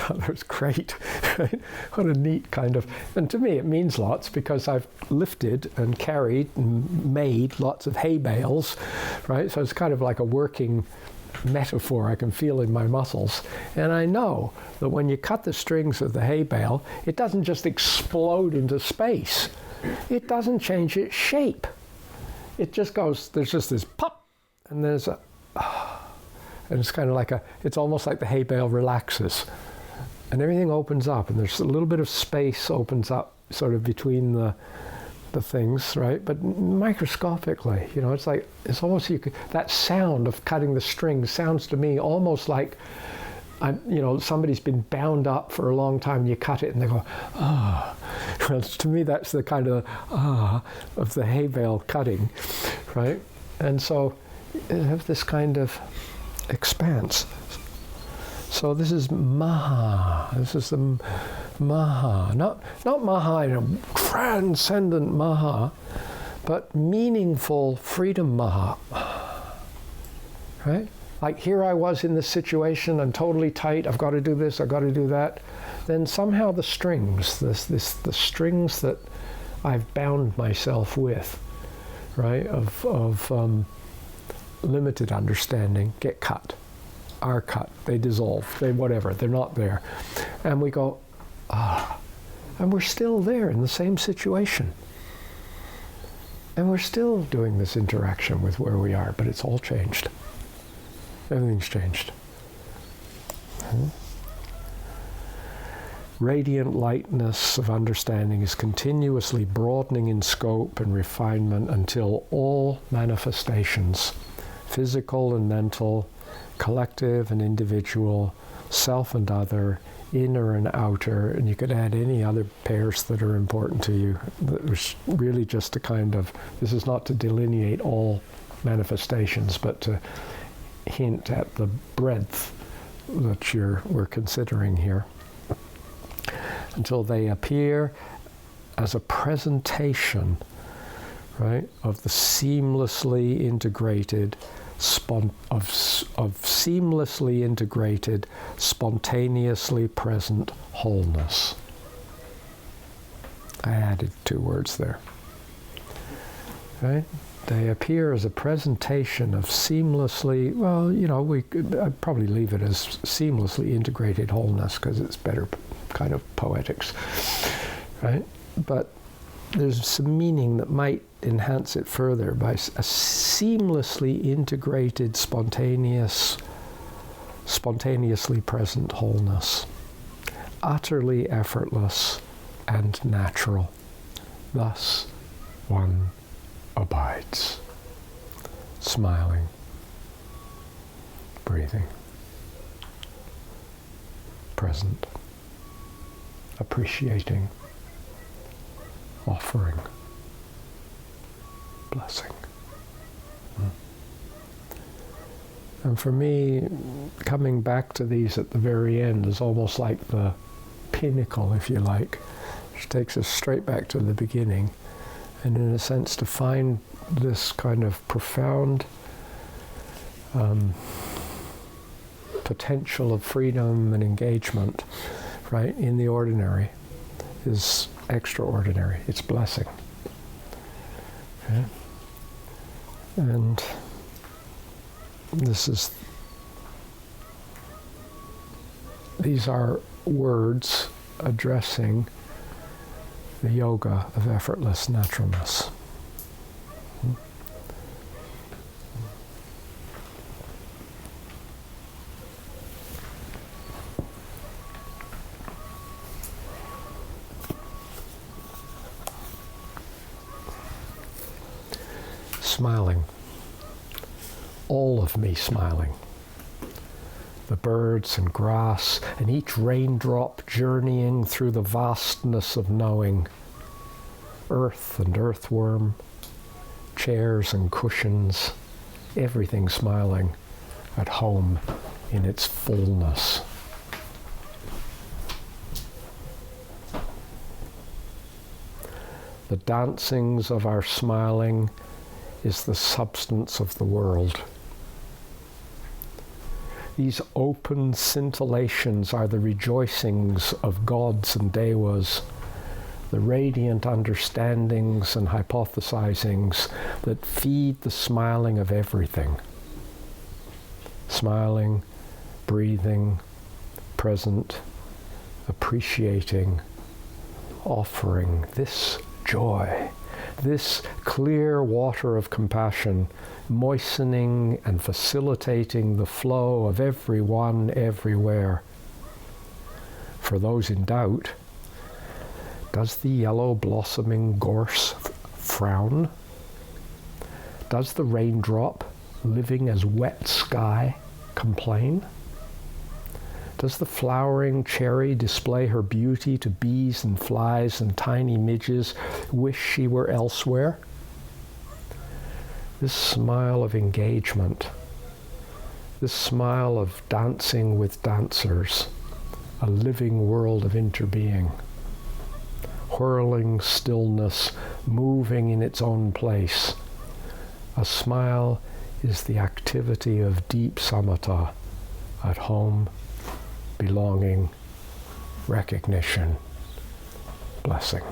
That was great. What a neat kind of... And to me it means lots, because I've lifted and carried and made lots of hay bales, right? So it's kind of like a working metaphor I can feel in my muscles. And I know that when you cut the strings of the hay bale, it doesn't just explode into space. It doesn't change its shape. It just goes, there's just this pop, and there's a... And it's kind of like it's almost like the hay bale relaxes. And everything opens up, and there's a little bit of space opens up sort of between the things, right? But microscopically, it's almost that sound of cutting the string sounds to me almost like, somebody's been bound up for a long time, and you cut it and they go, ah. Well, to me, that's the kind of of the hay bale cutting, right? And so you have this kind of expanse. So this is Maha. This is the Maha. Not Maha in a transcendent Maha, but meaningful freedom Maha. Right? Like here I was in this situation, I'm totally tight, I've got to do this, I've got to do that. Then somehow the strings, the strings that I've bound myself with, right, of limited understanding, get cut. Are cut, they dissolve, they're not there. And we go, and we're still there in the same situation. And we're still doing this interaction with where we are, but it's all changed. Everything's changed. Radiant lightness of understanding is continuously broadening in scope and refinement until all manifestations, physical and mental, collective and individual, self and other, inner and outer, and you could add any other pairs that are important to you. That was really just to kind of, this is not to delineate all manifestations, but to hint at the breadth that we're considering here. Until they appear as a presentation, right, of the seamlessly integrated seamlessly integrated, spontaneously present wholeness. I added 2 words there. Right? They appear as a presentation of seamlessly, I'd probably leave it as seamlessly integrated wholeness, because it's better kind of poetics. Right? But there's some meaning that might enhance it further by a seamlessly integrated, spontaneously present wholeness, utterly effortless and natural. Thus, one abides, smiling, breathing, present, appreciating, offering, blessing. And for me, coming back to these at the very end is almost like the pinnacle, if you like, which takes us straight back to the beginning, and in a sense to find this kind of profound potential of freedom and engagement, right, in the ordinary is extraordinary. It's blessing. Okay? And these are words addressing the yoga of effortless naturalness. Smiling. All of me smiling. The birds and grass, and each raindrop journeying through the vastness of knowing. Earth and earthworm, chairs and cushions, everything smiling, at home in its fullness. The dancings of our smiling is the substance of the world. These open scintillations are the rejoicings of gods and devas, the radiant understandings and hypothesizings that feed the smiling of everything. Smiling, breathing, present, appreciating, offering this joy, this clear water of compassion, moistening and facilitating the flow of everyone, everywhere. For those in doubt, does the yellow blossoming gorse frown? Does the raindrop, living as wet sky, complain? Does the flowering cherry display her beauty to bees and flies and tiny midges, wish she were elsewhere? This smile of engagement, this smile of dancing with dancers, a living world of interbeing, whirling stillness, moving in its own place. A smile is the activity of deep samatha, at home, belonging, recognition, blessing.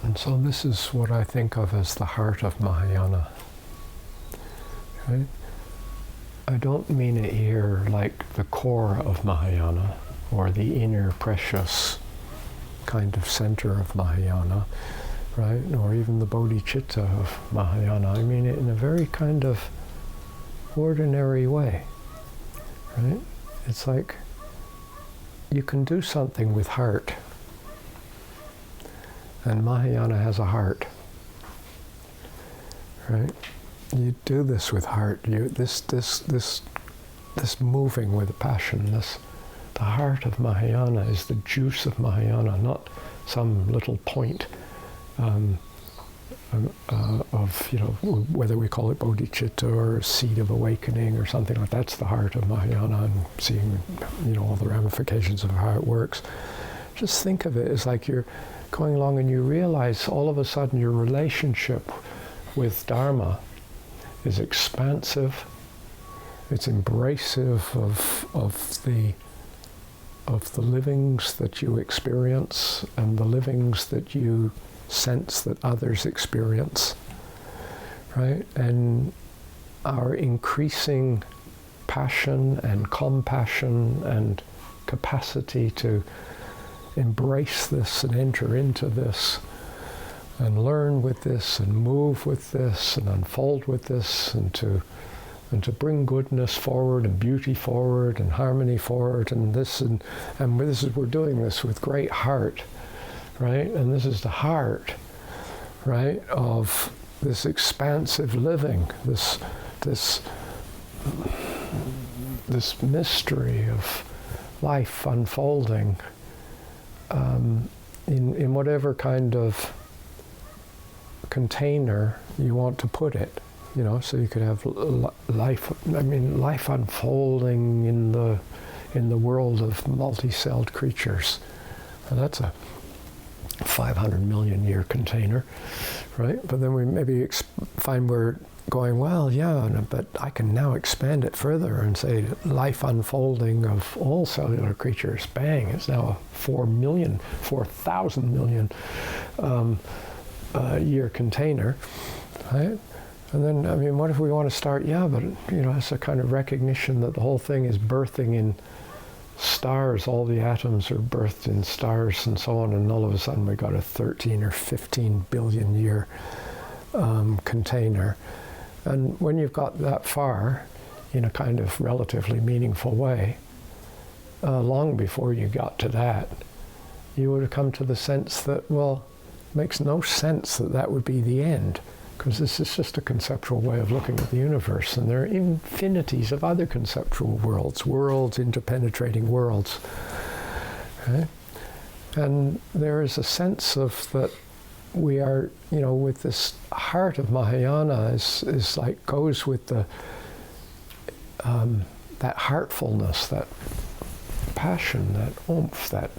And so this is what I think of as the heart of Mahayana. Right? I don't mean it here like the core of Mahayana or the inner precious kind of center of Mahayana, right? Or even the bodhicitta of Mahayana. I mean it in a very kind of ordinary way, right? It's like you can do something with heart. And Mahayana has a heart, right? you do this with heart. This moving with passion. The heart of Mahayana is the juice of Mahayana, not some little point of, whether we call it bodhicitta or seed of awakening or something like that. That's the heart of Mahayana, and seeing, all the ramifications of how it works. Just think of it as like you're going along and you realize all of a sudden your relationship with Dharma is expansive. It's embracive of the livings that you experience and the livings that you sense that others experience, right? And our increasing passion and compassion and capacity to embrace this and enter into this and learn with this and move with this and unfold with this and to bring goodness forward and beauty forward and harmony forward and we're doing this with great heart, right? And this is the heart, right, of this expansive living, this mystery of life unfolding in whatever kind of container you want to put it. So you could have life unfolding in the world of multi-celled creatures. And that's a 500 million year container, right? But then we maybe find we're going, but I can now expand it further and say life unfolding of all cellular creatures. Bang, it's now a 4,000 million year container, right? And then, what if we want to start? It's a kind of recognition that the whole thing is birthing in stars. All the atoms are birthed in stars and so on, and all of a sudden we got a 13 or 15 billion year container. And when you've got that far, in a kind of relatively meaningful way, long before you got to that, you would have come to the sense that, it makes no sense that would be the end. Because this is just a conceptual way of looking at the universe, and there are infinities of other conceptual worlds interpenetrating worlds. Okay? And there is a sense of that we are, with this heart of Mahayana is like goes with the that heartfulness, that passion, that oomph, that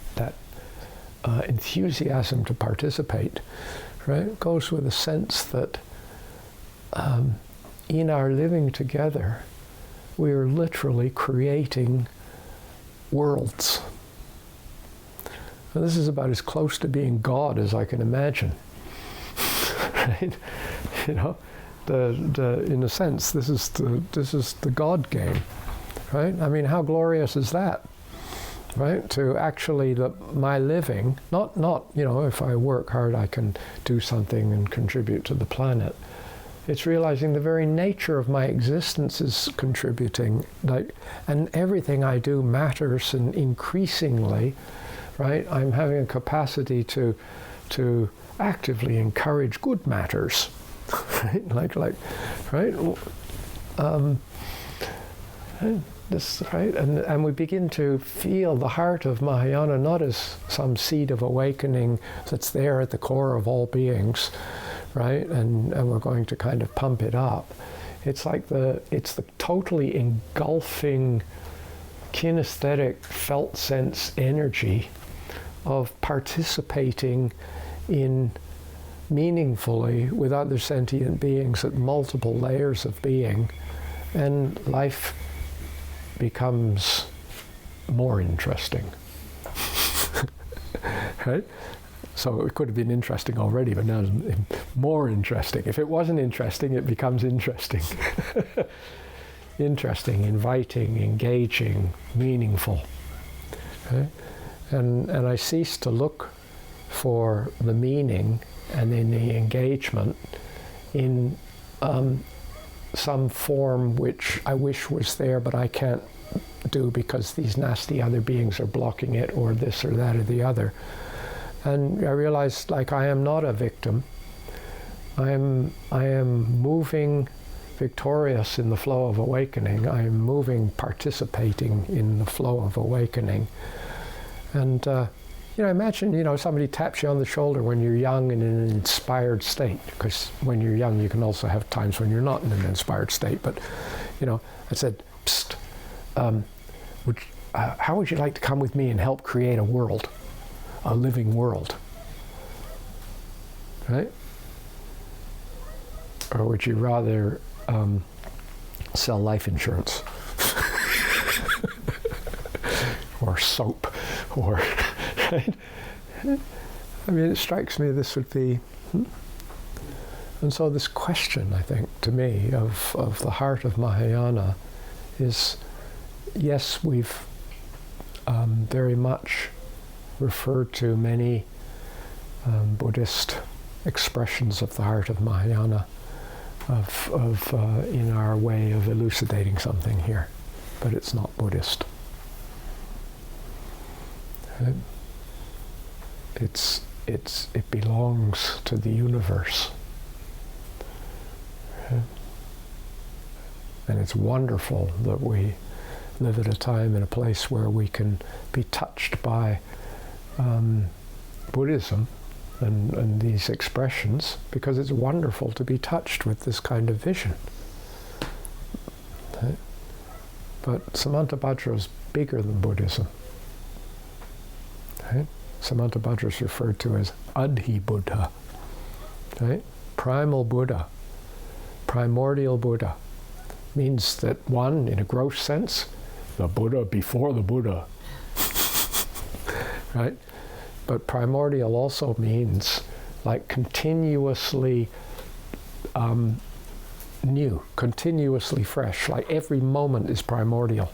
enthusiasm to participate. Right? It goes with a sense that in our living together, we are literally creating worlds. And this is about as close to being God as I can imagine. Right? In a sense, this is the God game, right? How glorious is that? Right, to actually my living, not if I work hard I can do something and contribute to the planet. It's realizing the very nature of my existence is contributing, and everything I do matters, and increasingly, right, I'm having a capacity to actively encourage good matters, right, right. This, right? And we begin to feel the heart of Mahayana not as some seed of awakening that's there at the core of all beings, right? And we're going to kind of pump it up. It's like it's the totally engulfing kinesthetic felt sense energy of participating in meaningfully with other sentient beings at multiple layers of being, and life becomes more interesting. Right? So it could have been interesting already, but now it's more interesting. If it wasn't interesting, it becomes interesting. Interesting, inviting, engaging, meaningful. Okay? And I cease to look for the meaning and in the engagement in some form which I wish was there, but I can't do because these nasty other beings are blocking it, or this or that or the other. And I realized, I am not a victim. I am moving victorious in the flow of awakening. I'm moving, participating in the flow of awakening. And imagine, somebody taps you on the shoulder when you're young and in an inspired state. Because when you're young, you can also have times when you're not in an inspired state. But, I said, "Psst, how would you like to come with me and help create a world, a living world?" Right? Or would you rather sell life insurance? Or soap? Or, right? I mean, it strikes me this would be... And so this question, I think, to me, of the heart of Mahayana is, yes, we've very much referred to many Buddhist expressions of the heart of Mahayana in our way of elucidating something here, but it's not Buddhist. It belongs to the universe. And it's wonderful that we live at a time and a place where we can be touched by Buddhism and these expressions, because it's wonderful to be touched with this kind of vision. Right? But Samantabhadra is bigger than Buddhism. Right? Samantabhadra is referred to as Adhi Buddha, right? Primal Buddha, primordial Buddha. Means that one, in a gross sense, the Buddha before the Buddha. Right? But primordial also means like continuously new, continuously fresh. Like every moment is primordial.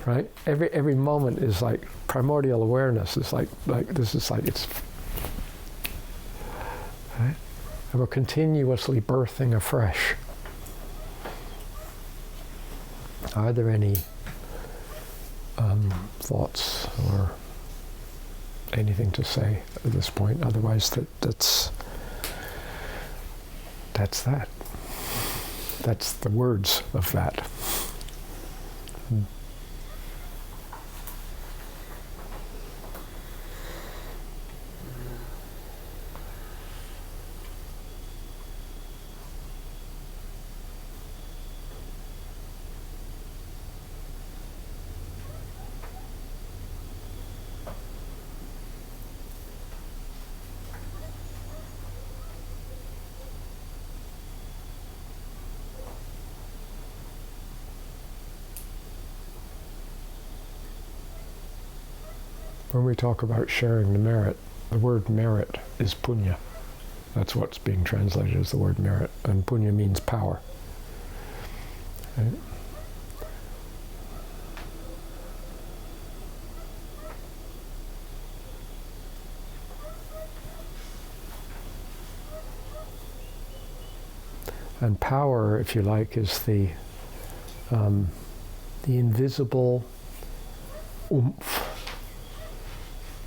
Right? Every moment is like primordial awareness. It's like this is like it's. Right? And we're continuously birthing afresh. Are there any thoughts or anything to say at this point? Otherwise, that's that. That's the words of that. When we talk about sharing the merit, the word merit is punya. That's what's being translated as the word merit. And punya means power. Right? And power, if you like, is the invisible oomph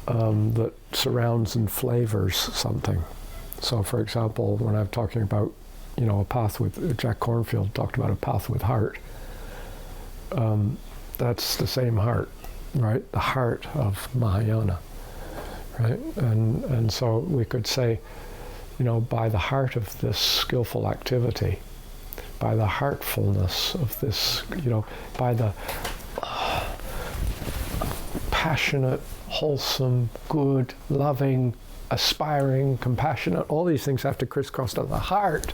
that surrounds and flavors something. So, for example, when I'm talking about, a path with Jack Kornfield talked about a path with heart. That's the same heart, right? The heart of Mahayana, right? And so we could say, by the heart of this skillful activity, by the heartfulness of this, by the passionate, wholesome, good, loving, aspiring, compassionate, all these things have to crisscross to the heart,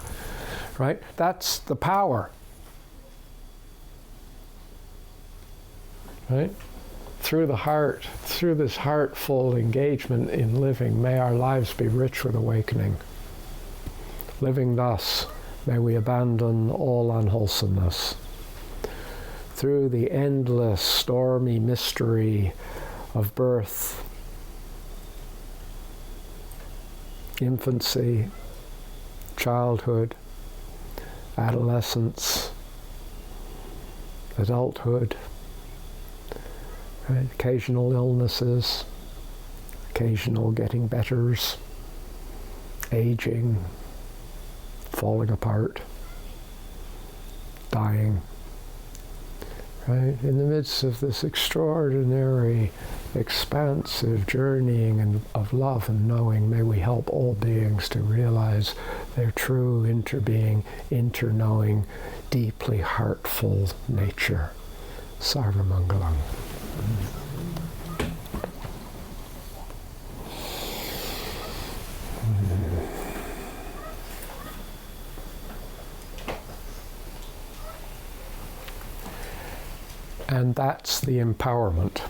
right? That's the power, right? Through the heart, through this heartful engagement in living, may our lives be rich with awakening. Living thus, may we abandon all unwholesomeness. Through the endless, stormy mystery of birth, infancy, childhood, adolescence, adulthood, right? Occasional illnesses, occasional getting betters, aging, falling apart. dying. Right? In the midst of this extraordinary, expansive journeying of love and knowing, may we help all beings to realize their true interbeing, inter-knowing, deeply heartful nature. Sarvamangalam. And that's the empowerment.